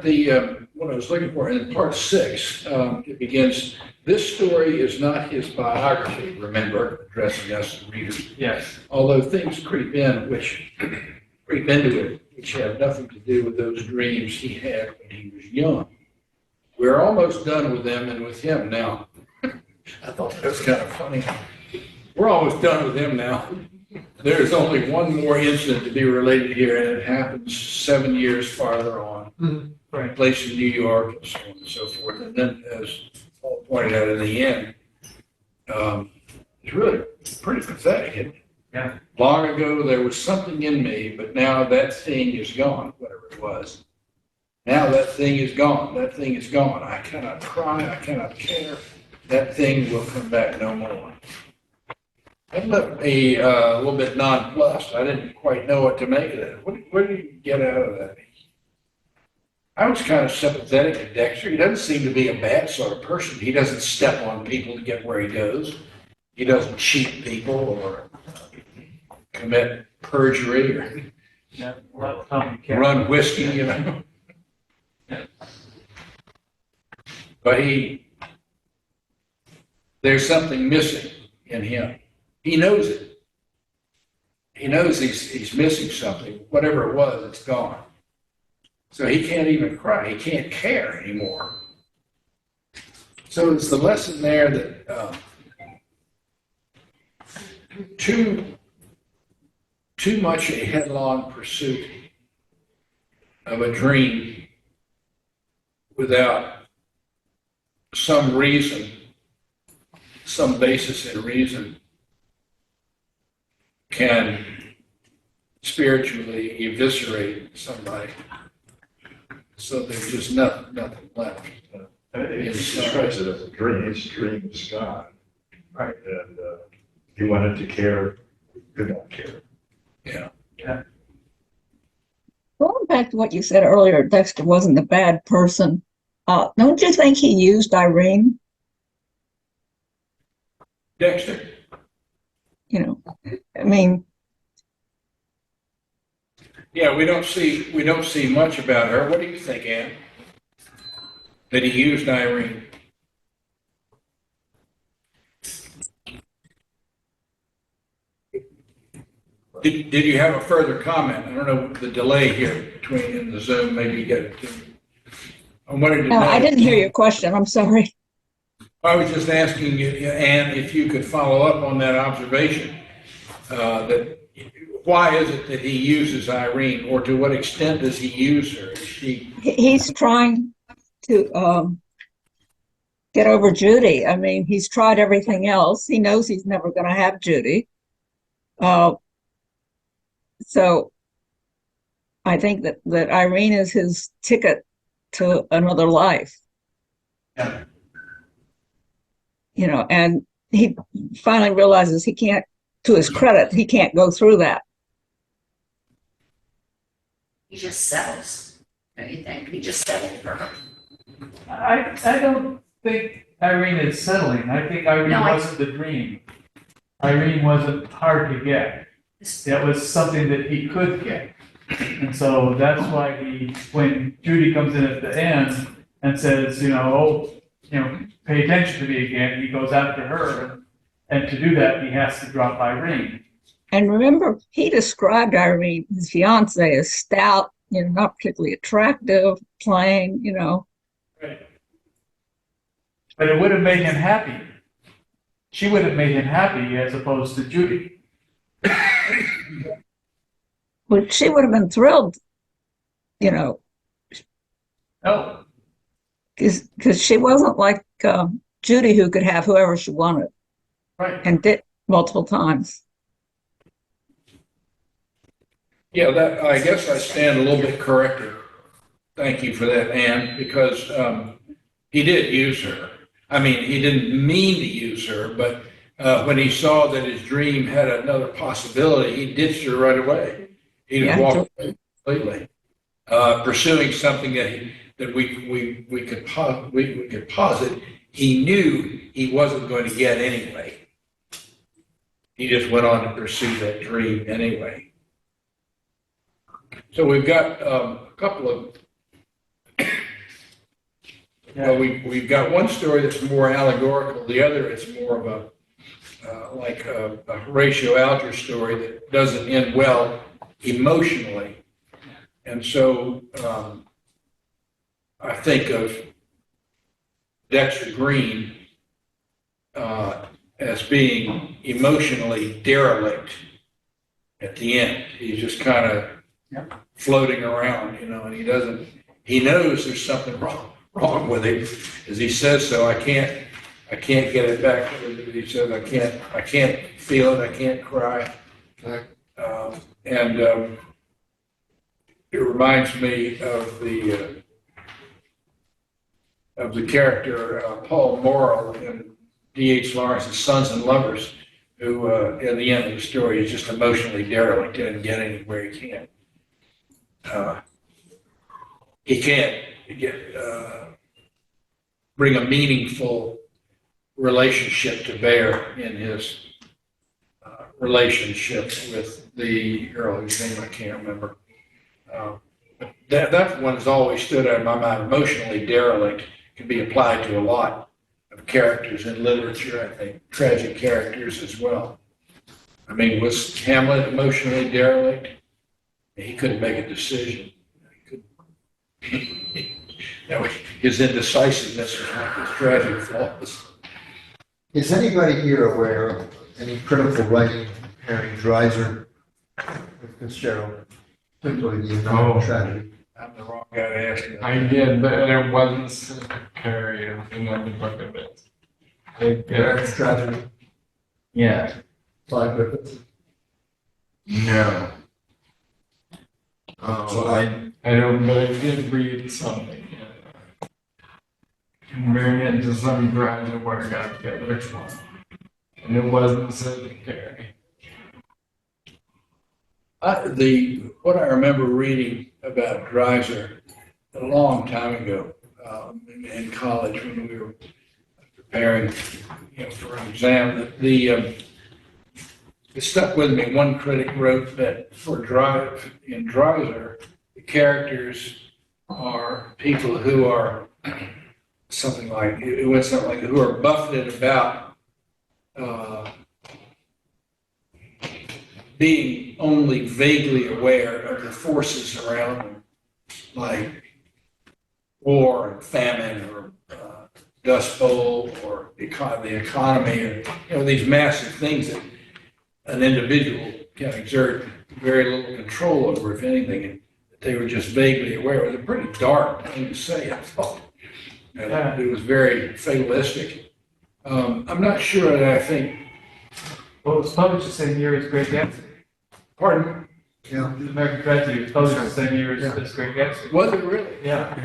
what I was looking for in part 6, it begins, this story is not his biography, remember, addressing us readers. Yes. Although things creep into it, which have nothing to do with those dreams he had when he was young. We're almost done with them and with him now. I thought that was kind of funny. We're almost done with him now. There's only one more incident to be related here, and it happens 7 years farther on, Right. place in New York, and so on and so forth. And then, as Paul pointed out in the end, it's really pretty pathetic. Isn't it? Yeah. Long ago, there was something in me, but now that thing is gone, whatever it was. Now that thing is gone. That thing is gone. I cannot cry. I cannot care. That thing will come back no more. That left me a little bit nonplussed. I didn't quite know what to make of that. What did you get out of that? I was kind of sympathetic to Dexter. He doesn't seem to be a bad sort of person. He doesn't step on people to get where he goes. He doesn't cheat people or commit perjury or Yeah. Well, Tom, you can't- run whiskey, But there's something missing in him. He knows it. He knows he's missing something. Whatever it was, it's gone. So he can't even cry. He can't care anymore. So it's the lesson there that too much a headlong pursuit of a dream without some reason, some basis in reason, can spiritually eviscerate somebody. So there's just nothing left. He describes it as a dream. His dream was gone. Right. And he wanted to care, could not care. Yeah. Going back to what you said earlier, Dexter wasn't a bad person. Don't you think he used Irene? Dexter. I mean, Yeah, we don't see much about her. What do you think, Ann? That he used Irene? Did you have a further comment? I don't know the delay here between in the Zoom. Maybe you get it too. I wanted to no, know. I didn't hear your question. I'm sorry. I was just asking you, Ann, if you could follow up on that observation. That why is it that he uses Irene, or to what extent does he use her? Is she? He's trying to get over Judy. I mean, he's tried everything else. He knows he's never going to have Judy. So I think that Irene is his ticket to another life. Yeah. And he finally realizes he can't, to his credit, he can't go through that. He just settles, don't you think? He just settled for her. I don't think Irene is settling. I think Irene No, wasn't the dream. Irene wasn't hard to get. That was something that he could get. And so that's why when Judy comes in at the end and says, pay attention to me again, he goes after her. And to do that, he has to drop Irene. And remember, he described Irene, his fiance, as stout, not particularly attractive, plain, Right. But it would have made him happy. She would have made him happy as opposed to Judy. But she would have been thrilled, No. because she wasn't like Judy, who could have whoever she wanted, Right. and did multiple times. Yeah, that, I guess I stand a little bit corrected. Thank you for that, Ann, because he did use her. I mean, he didn't mean to use her, but when he saw that his dream had another possibility, he ditched her right away. He just Yeah. walked away completely, pursuing something that we could posit he knew he wasn't going to get anyway. He just went on to pursue that dream anyway. So we've got a couple of, well, we've got one story that's more allegorical. The other is more of a Horatio Alger story that doesn't end well emotionally. And so I think of Dexter Green as being emotionally derelict at the end. He's just kind of floating around, and he knows there's something wrong with him. As he says so, I can't get it back. He says, I can't feel it. I can't cry. And it reminds me of the character Paul Morrell in D.H. Lawrence's Sons and Lovers, who at the end of the story is just emotionally derelict and get anywhere he can. He can't bring a meaningful relationship to bear in his relationship with the girl whose name I can't remember. That one has always stood out in my mind. Emotionally derelict can be applied to a lot of characters in literature, I think, tragic characters as well. I mean, was Hamlet emotionally derelict? He couldn't make a decision. His indecisiveness was one of his tragic flaws. Is anybody here aware of any critical writing comparing Dreiser with Fitzgerald, particularly the American tragedy? I'm the wrong guy to ask you. I did, but it wasn't carried in the book of it. American tragedy, Yeah. Clive Griffith. No. I don't, but I did read something. Comparing it to some drives of work out together. And it wasn't sedentary. What I remember reading about Dreiser a long time ago in college when we were preparing, for an exam, it stuck with me. One critic wrote that in Dreiser, the characters are people who are who are buffeted about being only vaguely aware of the forces around them, like war and famine or Dust Bowl or the economy, or these massive things that an individual can exert very little control over, if anything, and they were just vaguely aware. It was a pretty dark thing to say, I thought. And it was very fatalistic. I'm not sure that I think. Well, it was published the same year as Great Gatsby. Pardon? Yeah. The American Tragedy was published the same year as Great Gatsby. Was it really? Yeah.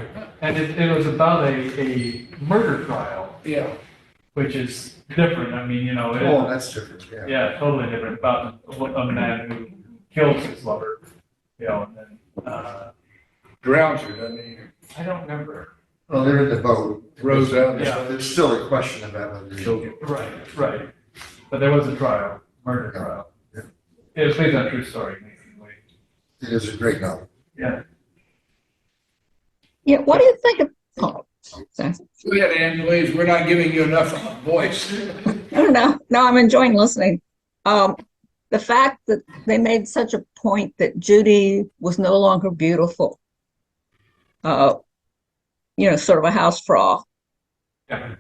And it was about a murder trial, Yeah. which is different. I mean, Oh, that's different, yeah. yeah, totally different about a man who kills his lover, and then, Drowns her, doesn't he? I don't remember. Well, they're in the boat. Rows out. Yeah. There's still a question about whether he Right. But there was a trial, murder trial. Yeah. It was based on a true story, basically. It is a great novel. Yeah. Yeah, what do you think of, oh, sorry. Go ahead, Ann, please. We're not giving you enough of a voice. No, I'm enjoying listening. The fact that they made such a point that Judy was no longer beautiful, sort of a house frog. Yeah.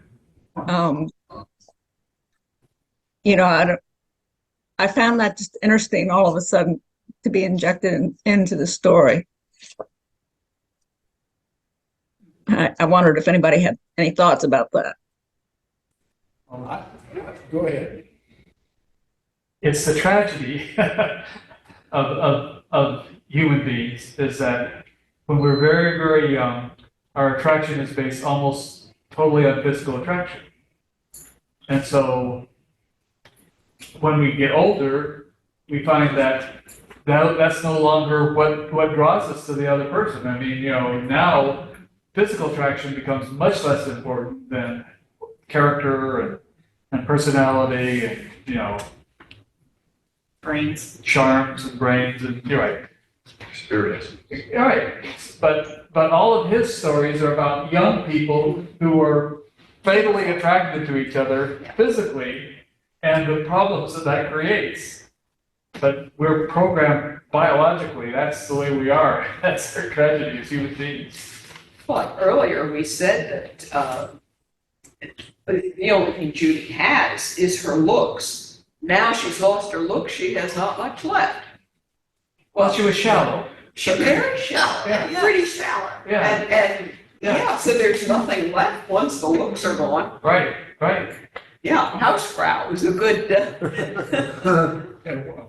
I found that just interesting all of a sudden to be injected into the story. I wondered if anybody had any thoughts about that. Go ahead. It's the tragedy of of human beings is that when we're very, very young, our attraction is based almost totally on physical attraction. And so when we get older, we find that that's no longer what draws us to the other person. I mean, now physical attraction becomes much less important than character and personality and, Brains. charms and brains and, you're right. Experience. All right, but all of his stories are about young people who are fatally attracted to each other physically and the problems that creates. But we're programmed biologically. That's the way we are. That's our tragedy as human beings. But earlier we said that the only thing Judy has is her looks. Now she's lost her looks, she has not much left. Well, she was shallow. She's very shallow, Yeah. pretty shallow. Yeah. And yeah, so there's nothing left once the looks are gone. Right. Yeah, housefrau is a good.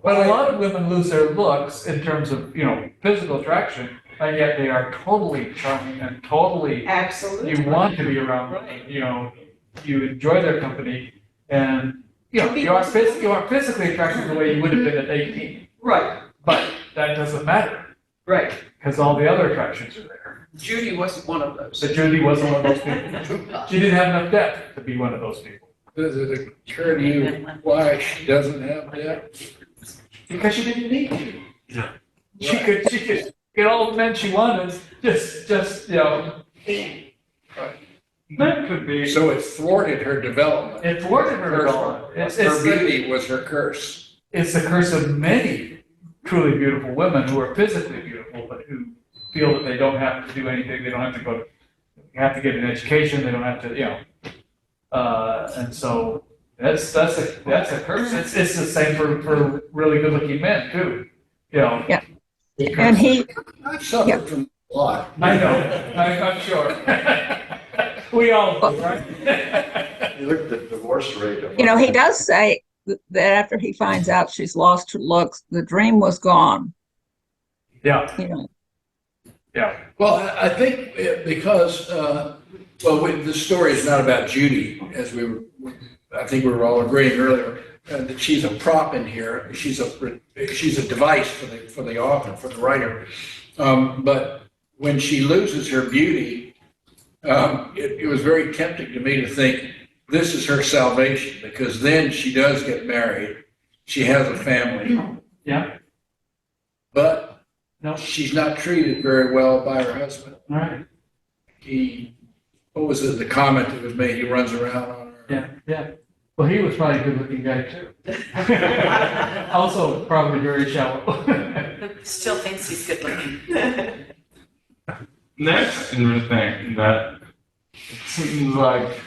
But a lot of women lose their looks in terms of, physical attraction, and yet they are totally charming and totally, Absolutely. you want to be around them, you enjoy their company, and, you are physically attracted the way you would have been at 18. Right, But that doesn't matter, right. because all the other attractions are there. Judy wasn't one of those. So Judy wasn't one of those people. She didn't have enough depth to be one of those people. Does it occur to you why she doesn't have depth? Because she didn't need to. Yeah. She could get all the men she wanted, just, That could be. So it thwarted her development. it thwarted her development. Her beauty was her curse. It's the curse of many truly beautiful women who are physically beautiful, but who feel that they don't have to do anything. They don't have to they have to get an education. They don't have to, and so that's a curse. It's the same for really good looking men too. And he, I've suffered from a lot. I know. I'm sure. We all do, right? You look at the divorce rate of. he does say that after he finds out she's lost her looks, the dream was gone. Yeah. Yeah. Well, I think because, the story is not about Judy, as I think we were all agreeing earlier, that she's a prop in here. She's a device for the author, for the writer. But when she loses her beauty, it was very tempting to me to think this is her salvation, because then she does get married. She has a family. Yeah. But No. she's not treated very well by her husband. All right. What was it, the comment that was made? He runs around on her. Yeah. Well, he was probably a good looking guy too. Also, probably very shallow. Still thinks he's good looking. Next thing that it seems like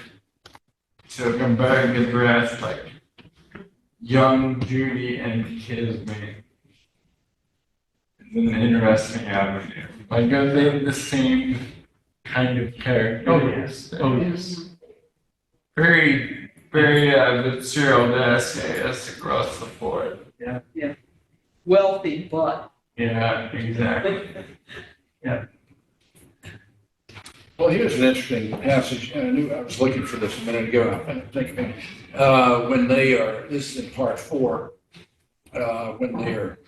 to compare and contrast like young Judy and Kisme is an interesting avenue. Like are they the same kind of character? Oh yes. Very, very Fitzgerald-esque across the board. Wealthy, but. Yeah, exactly. Well, here's an interesting passage. I knew I was looking for this a minute ago. I think when this is in part 4, when they're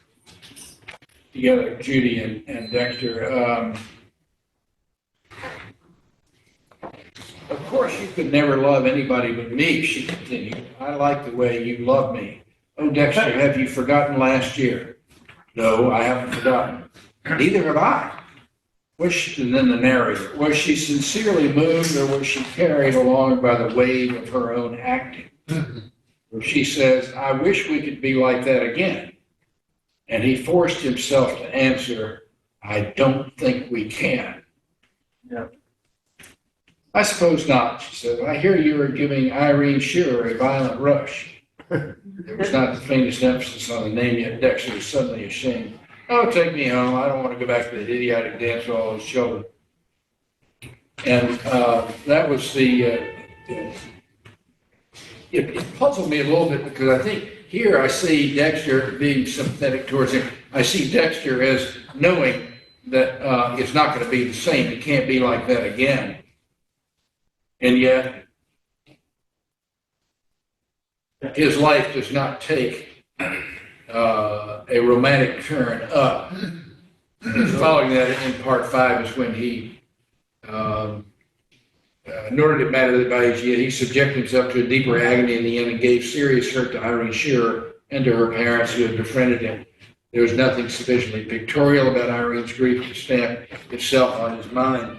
together, Judy and Dexter. Of course, you could never love anybody but me, she continued. I like the way you love me. Oh, Dexter, have you forgotten last year? No, I haven't forgotten. Neither have I. And then the narrator, was she sincerely moved, or was she carried along by the wave of her own acting? Where she says, I wish we could be like that again. And he forced himself to answer, I don't think we can. Yeah. I suppose not, she said. I hear you are giving Irene Shearer a violent rush. There was not the faintest emphasis on the name, yet Dexter was suddenly ashamed. Oh, take me home. I don't want to go back to that idiotic dance with all those children. And that was it puzzled me a little bit because I think here I see Dexter being sympathetic towards him. I see Dexter as knowing that it's not going to be the same. It can't be like that again. And yet, his life does not take a romantic turn up. Following that in part 5 is when he, nor did it matter by his yet, he subjected himself to a deeper agony in the end and gave serious hurt to Irene Shearer and to her parents who had befriended him. There was nothing sufficiently pictorial about Irene's grief to stamp itself on his mind.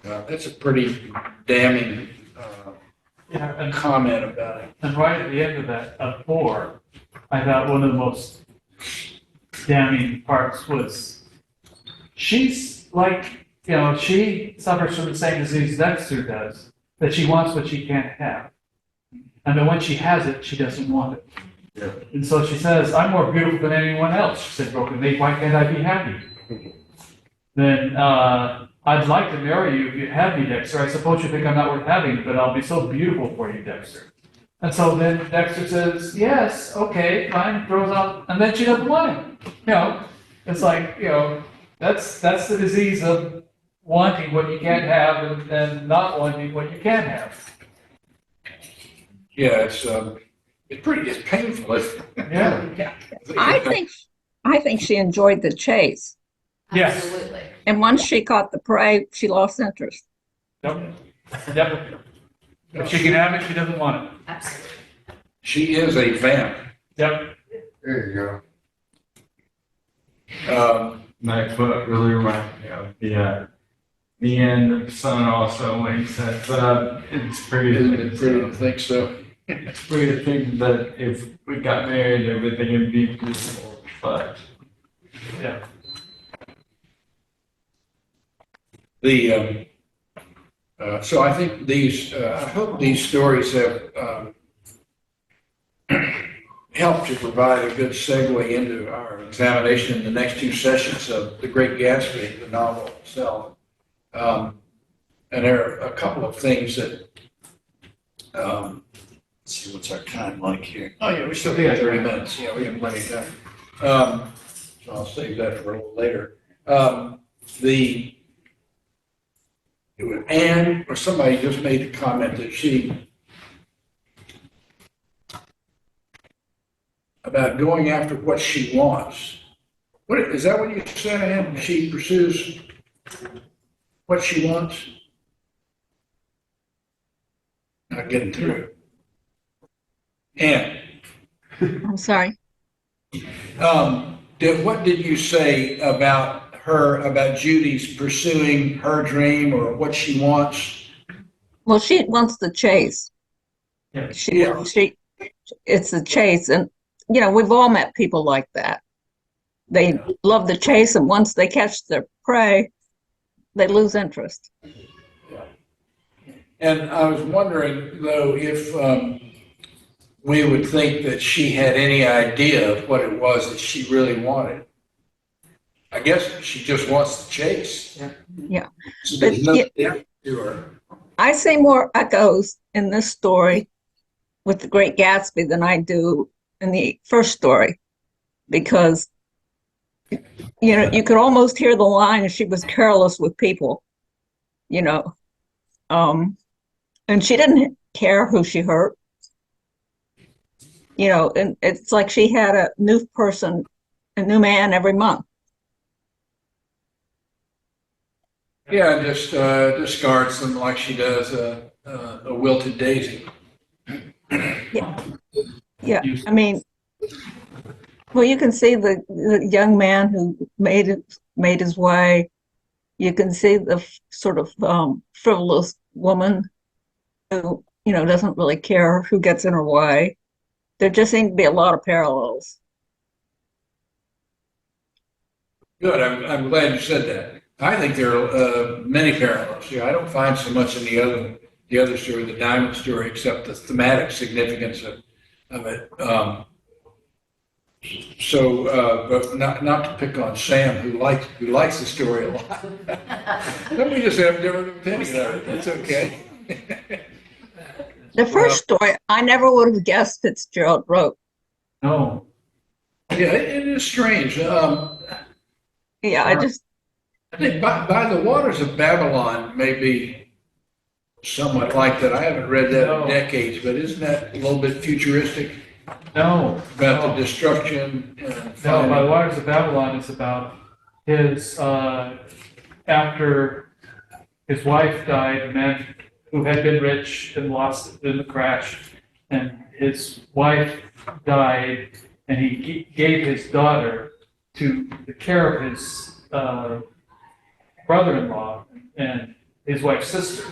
That's a pretty damning comment about it. And right at the end of that, of 4, I thought one of the most damning parts was she's like, she suffers from the same disease Dexter does, that she wants what she can't have. And then when she has it, she doesn't want it. Yeah. And so she says, I'm more beautiful than anyone else. She said, brokenly, why can't I be happy? Then I'd like to marry you if you have me, Dexter. I suppose you think I'm not worth having, but I'll be so beautiful for you, Dexter. And so then Dexter says, yes, okay, fine, throws out, and then she doesn't want him. It's like, that's the disease of wanting what you can't have and not wanting what you can have. Yeah, it's painful. Yeah. I think she enjoyed the chase. Yes. Absolutely. And once she caught the prey, she lost interest. Yep. If she can have it, she doesn't want it. Absolutely. She is a vamp. Yep. There you go. That quote really reminded me of the end of Son also when he says, it's free to Isn't it pretty to think so? It's free to think that if we got married, everything would be beautiful, but Yeah. So I think I hope these stories have helped to provide a good segue into our examination in the next 2 sessions of The Great Gatsby, the novel itself. And there are a couple of things that, let's see, what's our time like here? Oh, yeah, we still got 30 minutes. Yeah, we have plenty of time. So I'll save that for a little later. Anne or somebody just made the comment that about going after what she wants. What is that? What you said, Anne? She pursues what she wants. Not getting through. Anne, I'm sorry. what did you say about Judy's pursuing her dream or what she wants? Well, she wants the chase. Yeah. It's the chase. And, we've all met people like that. They love the chase, and once they catch their prey, they lose interest. And I was wondering, though, if we would think that she had any idea of what it was that she really wanted. I guess she just wants the chase. Yeah. So there's But, nothing to her. I see more echoes in this story with The Great Gatsby than I do in the first story, because you could almost hear the line, she was careless with people, and she didn't care who she hurt, and it's like she had a new man every month. Yeah, and just discards them like she does a wilted daisy. Yeah, I mean, well, you can see the young man who made his way. You can see the sort of frivolous woman who, doesn't really care who gets in her way. There just seem to be a lot of parallels. Good, I'm glad you said that. I think there are many parallels. I don't find so much in the other story, the Diamond story, except the thematic significance of it. But not to pick on Sam, who likes the story a lot. Let me just have a different opinion of it. That's okay. The first story, I never would have guessed Fitzgerald wrote. No. Yeah, it is strange. Yeah, I just, I think by the Waters of Babylon may be somewhat like that. I haven't read that in No. decades, but isn't that a little bit futuristic No. about no. the destruction? And No, finding- by the Waters of Babylon is about his, after his wife died, a man who had been rich and lost it in the crash, and his wife died, and he gave his daughter to the care of his brother-in-law and his wife's sister.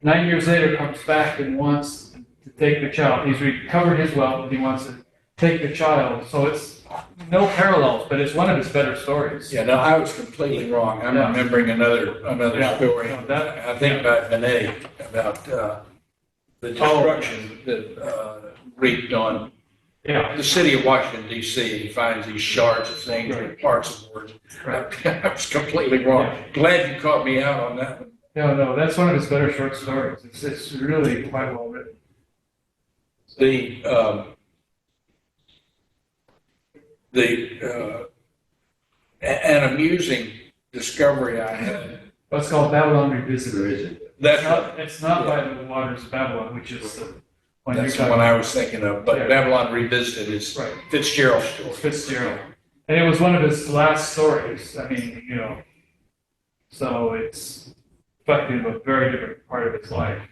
9 years later, comes back and wants to take the child. He's recovered his wealth, and he wants to take the child. So it's no parallels, but it's one of his better stories. Yeah, no, I was completely wrong. I'm Yeah. remembering another Yeah. story. No, that- I think about Benet, about the destruction that reaped on Yeah, the city of Washington D.C. He finds these shards of things and parts of words. right. I was completely wrong. Glad you caught me out on that one. No, that's one of his better short stories. It's really quite well written. An amusing discovery I had. What's called Babylon Revisited. That's It's not by the Waters of Babylon, which is the one you're That's the talking one I about. was thinking of, but Yeah. Babylon Revisited is Right. Fitzgerald's story. Fitzgerald. And it was one of his last stories. I mean, so it's reflective of a very different part of his life.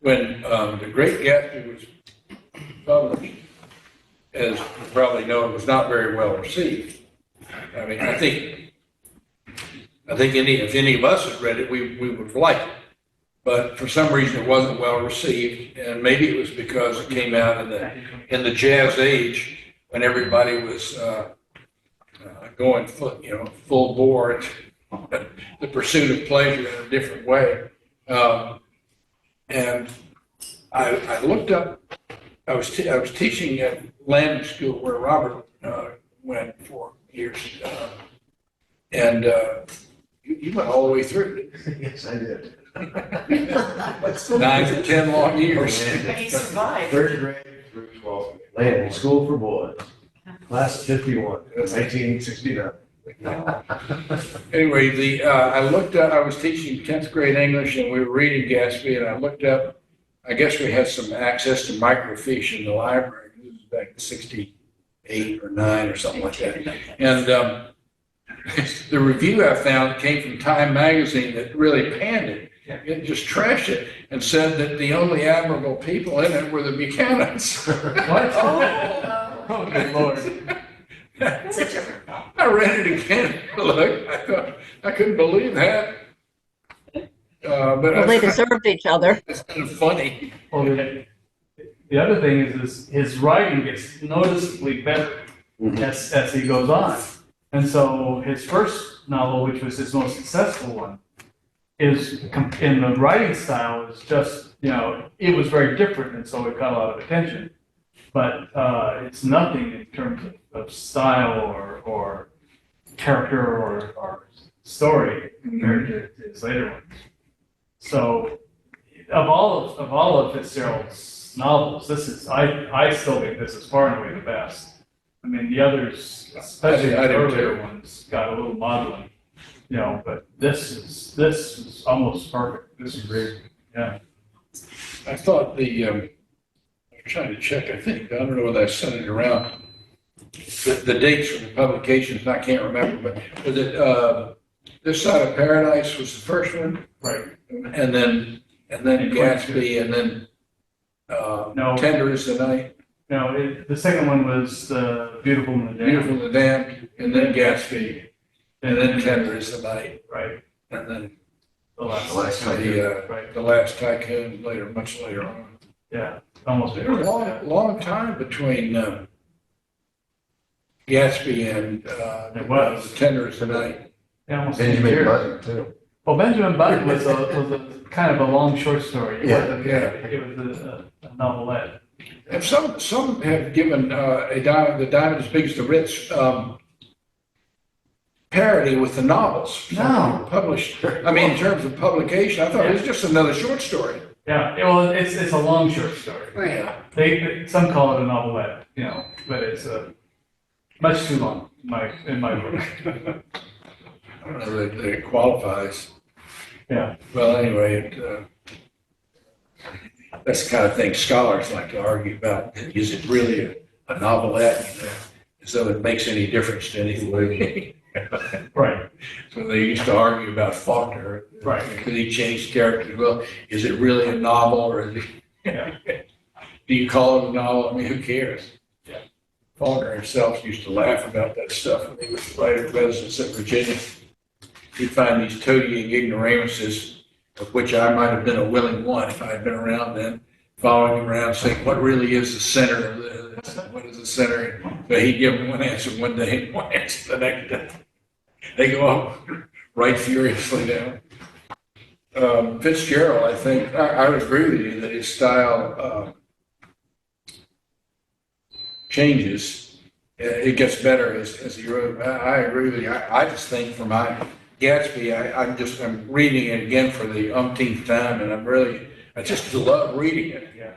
When The Great Gatsby was published, as you probably know, it was not very well received. I mean, I think if any of us had read it, we would have liked it. But for some reason, it wasn't well received, and maybe it was because it came out in the jazz age when everybody was going full bore at the pursuit of pleasure in a different way. And I looked up. I was teaching at language school where Robert went for years, and you went all the way through. Yes, I did. 9 to 10 long years. He survived. Third grade through 12th grade. Landing School for Boys. Class of 51, 1969. Anyway, I looked up. I was teaching 10th grade English, and we were reading Gatsby, and I looked up. I guess we had some access to microfiche in the library. This was back in '68 or '9 or something like that. And the review I found came from Time magazine that really panned it. It just trashed it and said that the only admirable people in it were the Buchanans. What? Oh, good Lord. Such a I read it again. Look, I thought I couldn't believe that. But well, they deserved each other. it's kind of funny. Well, the other thing is his writing gets noticeably better as he goes on. And so his first novel, which was his most successful one, is in the writing style is just, it was very different, and so it got a lot of attention. But it's nothing in terms of style or character or story compared to his later ones. So, of all of Fitzgerald's novels, I still think this is far and away the best. I mean, the others, especially I the do earlier too. ones, got a little modeling, but this is almost perfect. This is great. Yeah. I thought I'm trying to check, I think, I don't know whether I sent it around. The dates for the publications, I can't remember, but was it This Side of Paradise was the first one? Right. And then Gatsby, and then No. Tender is the Night, No, the second one was Beautiful and the Damned. Beautiful and the Damned, and then Gatsby, and then Tender is the Night, Right. and then The last. Right. the Last Tycoon later, much later on. Yeah. Almost. There was a long time between Gatsby and It was. Tender is the Night. Yeah, almost Benjamin 8 years. Button, too. Well, Benjamin Button was a kind of a long short story. It Yeah. wasn't- It was a novelette. And some have given the Diamond as Big as the Ritz parody with the novels. No. Published. I mean, in terms of publication, I thought it was just another short story. Yeah, well, it's a long short story. Right. Some call it a novelette, but it's much too long in my book. I don't know that it qualifies. Yeah. Well, anyway, that's the kind of thing scholars like to argue about. Is it really a novelette? As though it makes any difference to anything. Right. So they used to argue about Faulkner. Right. Because he changed characters. Well, is it really a novel or is it, do you call it a novel? I mean, who cares? Yeah. Faulkner himself used to laugh about that stuff when he was writing residence at Virginia. He'd find these toadying ignoramuses, of which I might have been a willing one if I had been around then, following him around saying, what really is the center of this? What is the center? But he'd give them one answer one day and one answer the next day. They go up right furiously down. Fitzgerald, I think, I would agree with you that his style changes. It gets better as he wrote. I agree with you. I just think for my Gatsby, I'm reading it again for the umpteenth time, and I just love reading it. Yeah.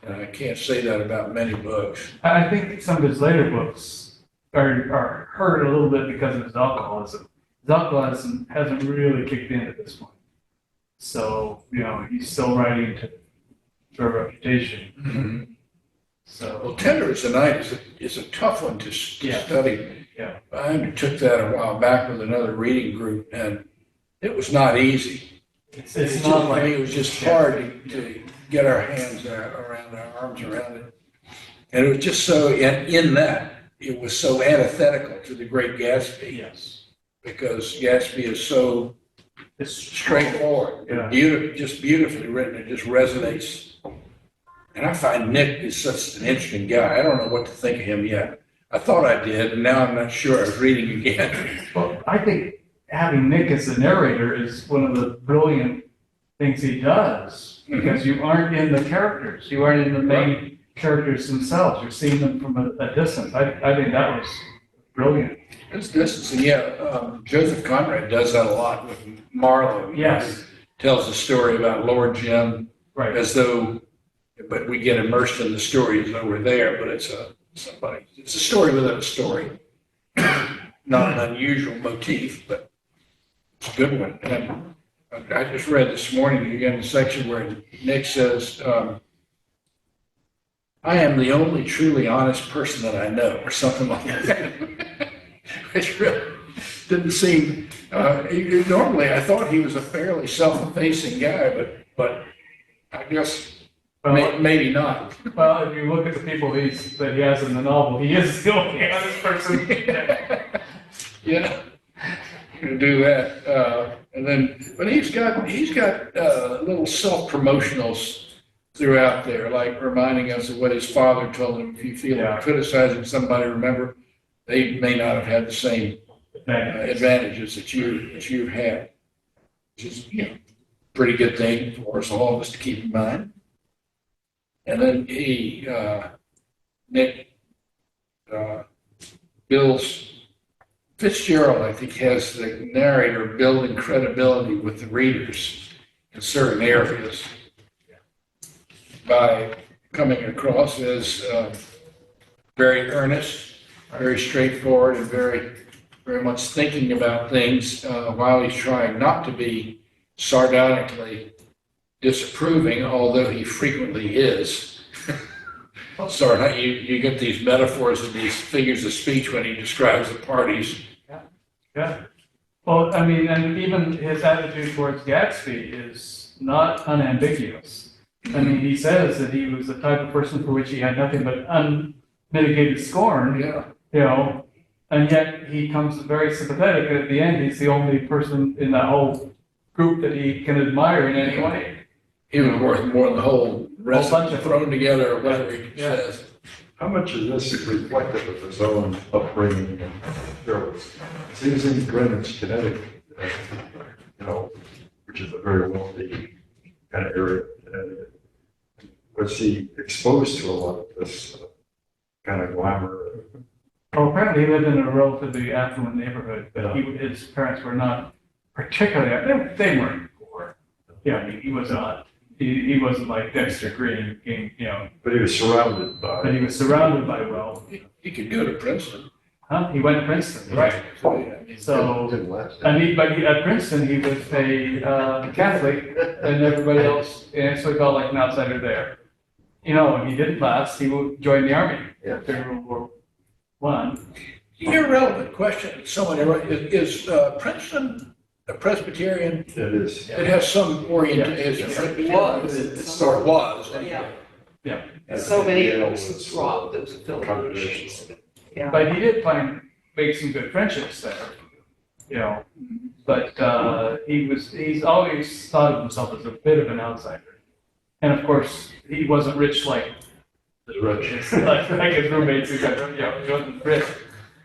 And I can't say that about many books. I think some of his later books are hurt a little bit because of his alcoholism. His alcoholism hasn't really kicked in at this point. So, he's still writing to a reputation. Mm-hmm. So, Well, Tender as the Night is a tough one to Yeah. study. Yeah. I undertook that a while back with another reading group, and it was not easy. it's not like. it was just hard to get our hands around, our arms around it. And it was just so, in that, it was so antithetical to the great Gatsby, Yes. because Gatsby is so It's straightforward, Yeah. just beautifully written. It just resonates. And I find Nick is such an interesting guy. I don't know what to think of him yet. I thought I did, and now I'm not sure. I was reading again. Well, I think having Nick as the narrator is one of the brilliant things he does, because you aren't in the characters. You aren't in the main characters themselves. You're seeing them from a distance. I think that was brilliant. This is, Joseph Conrad does that a lot with Marlowe. Yes. He tells a story about Lord Jim Right. as though, but we get immersed in the story as though we're there, but it's a story within a story. Not an unusual motif, but it's a good one. And I just read this morning again the section where Nick says, I am the only truly honest person that I know, or something like that. Which really didn't seem, normally I thought he was a fairly self-effacing guy, but I guess maybe not. Well, if you look at the people that he has in the novel, he is the only honest person. Yeah, gonna do that, and then, but he's got little self-promotionals throughout there, like reminding us of what his father told him. If you feel like criticizing somebody, remember they may not have had the same advantages that you've had, which is pretty good thing for us all of us to keep in mind. And then Nick builds. Fitzgerald, I think, has the narrator building credibility with the readers in certain areas by coming across as very earnest, very straightforward, and very, very much thinking about things while he's trying not to be sardonically disapproving, although he frequently is. Sorry, you get these metaphors and these figures of speech when he describes the parties. Yeah. Well, I mean, and even his attitude towards Gatsby is not unambiguous. I mean, he says that he was the type of person for which he had nothing but unmitigated scorn. Yeah. And yet he comes very sympathetic, and at the end, he's the only person in that whole group that he can admire in any way. He was worth more than the whole rest bunch of of thrown together, or whatever he says. How much of this is reflective of his own upbringing and skills? He was in Greenwich, Connecticut, which is a very wealthy kind of area of Connecticut. Was he exposed to a lot of this kind of glamour? Well, apparently he lived in a relatively affluent neighborhood, but his parents were not particularly, they weren't poor. Yeah, I mean, he was not, he wasn't like Dexter Green, But he was surrounded by. but he was surrounded by wealth. He could go to Princeton. Huh? He went to Princeton, right? So, yeah, I mean, So, Didn't last. at Princeton, he was a Catholic, and everybody else, and so he felt like an outsider there. And he didn't last. He joined the army during World War I. irrelevant question. Someone, is Princeton a Presbyterian? It is. It has some orientation. It was. Or it was. Yeah. And So many Yale of us was, dropped those controversial. affiliations. Yeah. But he did make some good friendships there, But he's always thought of himself as a bit of an outsider. And of course, he wasn't rich like Rich. like his roommates who got, he wasn't rich.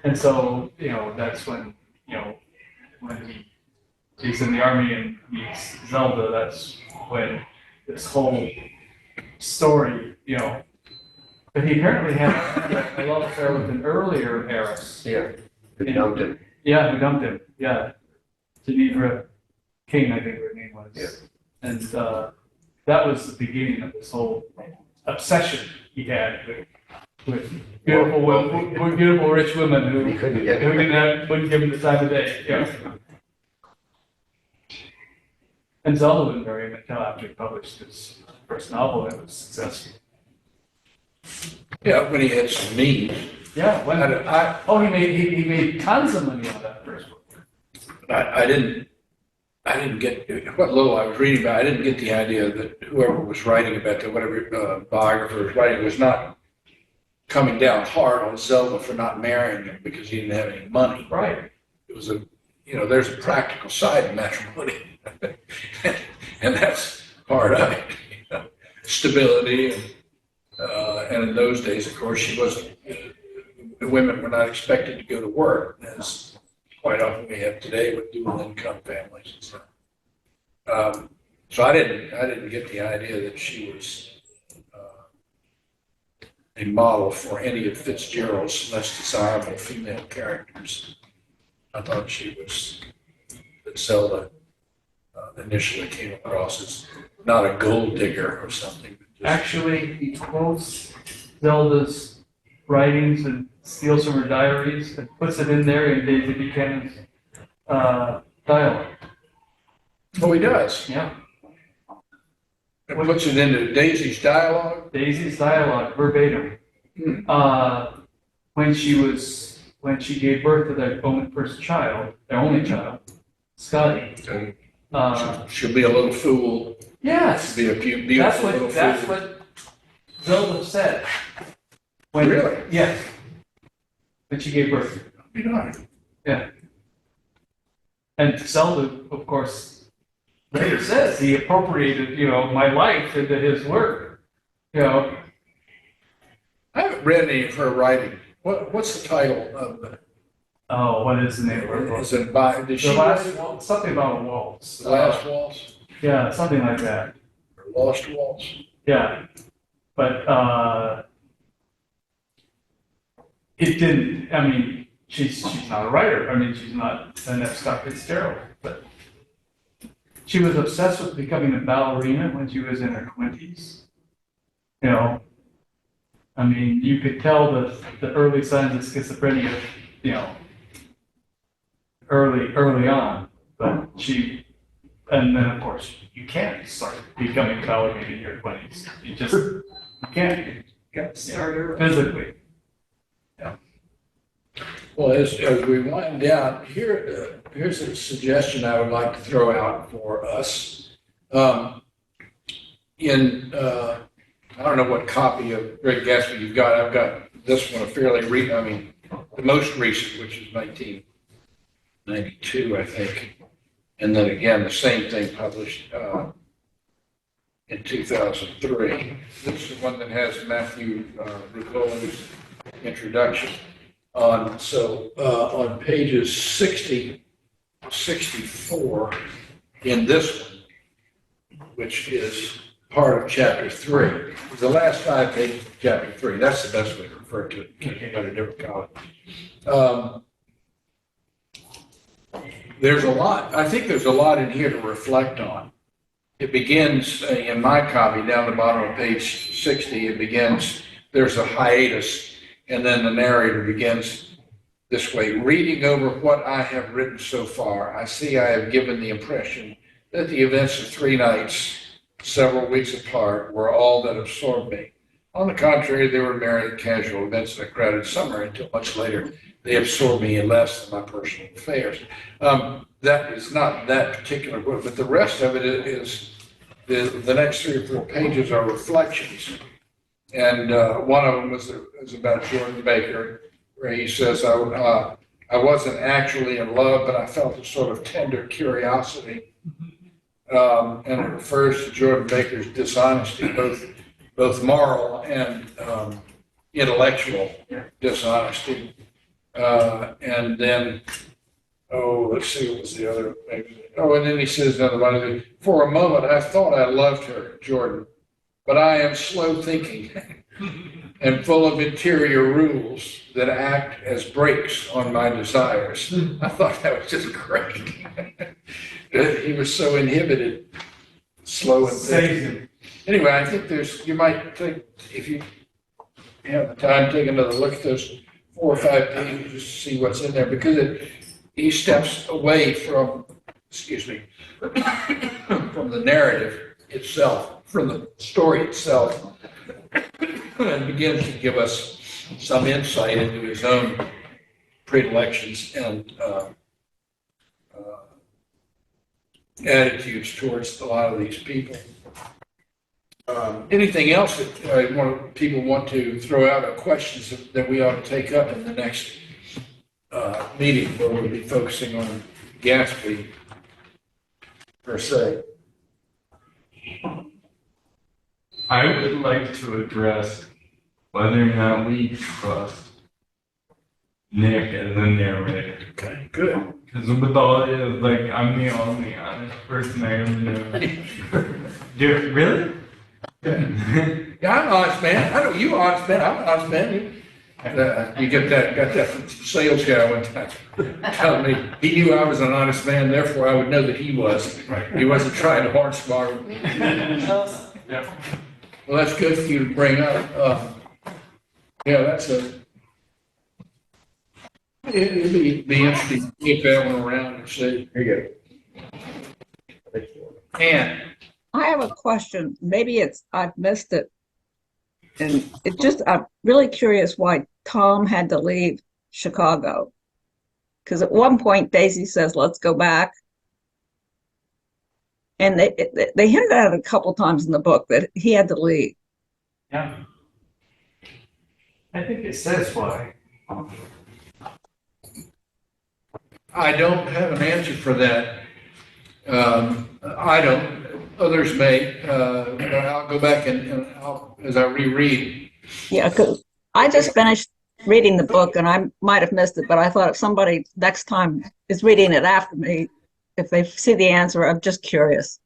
And so, that's when he's in the army and meets Zelda, that's when this whole story, But he apparently had a love affair with an earlier heiress. Yeah. They dumped him. Yeah, who dumped him, yeah. Geneva King, I think her name was. Yeah. And that was the beginning of this whole obsession he had with beautiful women, beautiful rich women who He couldn't get wouldn't give him the time of day. And Zelda wouldn't marry him until after he published his first novel and it was successful. Yeah, when he had some means. Yeah, I he made tons of money on that first book. I didn't get, what little I was reading about, I didn't get the idea that whoever was writing about that, whatever biographer was writing, was not coming down hard on Zelda for not marrying him because he didn't have any money. Right. It was there's a practical side of matrimony. And that's part of it. Stability and in those days, of course, the women were not expected to go to work, as quite often we have today with dual income families and stuff. So I didn't get the idea that she was a model for any of Fitzgerald's less desirable female characters. I thought that Zelda initially came across as not a gold digger or something. Actually, he quotes Zelda's writings and steals from her diaries and puts it in there in Daisy Buchanan's dialogue. Oh, he does. Yeah. It puts it into Daisy's dialogue. Daisy's dialogue, verbatim. When she gave birth to their only child, Scotty. She'll be a little fool. Yes. She'll be a beautiful little fool. That's what Zelda said. Really? Yes. When she gave birth. Be darned. Yeah. And Zelda, of course, later says he appropriated, my life into his work. I haven't read any of her writing. What's the title of the? Oh, what is the name of her book? Is it by? Did she The write last waltz, something about a waltz. The Last Waltz? Yeah, something like that. Or Lost Waltz? Yeah, but it didn't. I mean, she's not a writer. I mean, she's not an F. Scott Fitzgerald, but she was obsessed with becoming a ballerina when she was in her 20s. I mean, you could tell the early signs of schizophrenia, early on, but and then of course you can't start becoming a ballerina in your 20s. You can't. You got to start her physically. Yeah. Well, as we wind down, here's a suggestion I would like to throw out for us. I don't know what copy of Great Gatsby you've got. I've got this one, the most recent, which is 1992, I think. And then again, the same thing published in 2003. This is the one that has Matthew Ruccolo's introduction on. So on pages 60, 64 in this one, which is part of chapter 3. The last 5 pages of chapter 3. That's the best way to refer to it. You can't go to a different college. There's a lot. I think there's a lot in here to reflect on. it begins in my copy down the bottom of page 60. It begins, there's a hiatus, and then the narrator begins this way. Reading over what I have written so far, I see I have given the impression that the events of 3 nights, several weeks apart, were all that absorbed me. On the contrary, they were merely casual events in a crowded summer until much later they absorbed me in less than my personal affairs. That is not that particular book, but the rest of it is the next 3 or 4 pages are reflections. And one of them is about Jordan Baker, where he says, I wasn't actually in love, but I felt a sort of tender curiosity. And it refers to Jordan Baker's dishonesty, both moral and intellectual dishonesty. And then, let's see, what was the other thing? And then he says another one, for a moment I thought I loved her, Jordan, but I am slow thinking and full of interior rules that act as brakes on my desires. I thought that was just great. He was so inhibited, slow and thinking. Anyway, I think you might take, if you have the time, take another look at those 4 or 5 pages just to see what's in there, because he steps away from, from the narrative itself, from the story itself, and begins to give us some insight into his own predilections and attitudes towards a lot of these people. Anything else that people want to throw out, or questions that we ought to take up in the next meeting, where we'll be focusing on Gatsby per se? I would like to address whether or not we trust Nick as a narrator. Okay, good. Because with all it is, like, I'm the only honest person I ever know. Dude, really? Yeah, I'm an honest man. I know you honest man. I'm an honest man. You got that from the sales guy one time telling me he knew I was an honest man, therefore I would know that he was. He wasn't trying to hornswoggle me. Yeah. Well, that's good for you to bring up. Yeah, it'd be interesting to keep that one around and see. Here you go. And I have a question. Maybe I've missed it. And I'm really curious why Tom had to leave Chicago. Because at one point, Daisy says, let's go back. And they hinted at it a couple times in the book that he had to leave. Yeah. I think it says why. I don't have an answer for that. I don't. Others may. But I'll go back and as I reread. Yeah, because I just finished reading the book and I might have missed it, but I thought if somebody next time is reading it after me, if they see the answer, I'm just curious.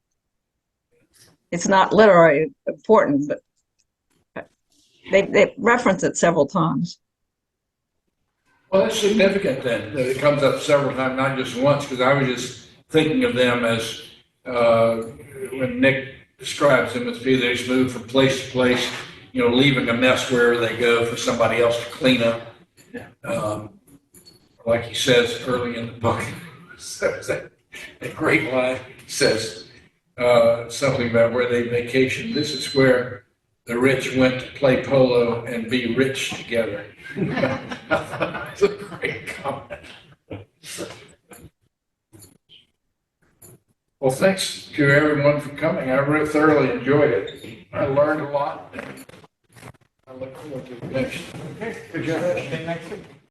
It's not literally important, but they reference it several times. Well, that's significant then, that it comes up several times, not just once, because I was just thinking of them as, when Nick describes them as people that just move from place to place, leaving a mess wherever they go for somebody else to clean up. Like he says early in the book, a great line says something about where they vacation. This is where the rich went to play polo and be rich together. That's a great comment. Well, thanks to everyone for coming. I really thoroughly enjoyed it. I learned a lot. I look forward to the next. Okay, good job. Next week.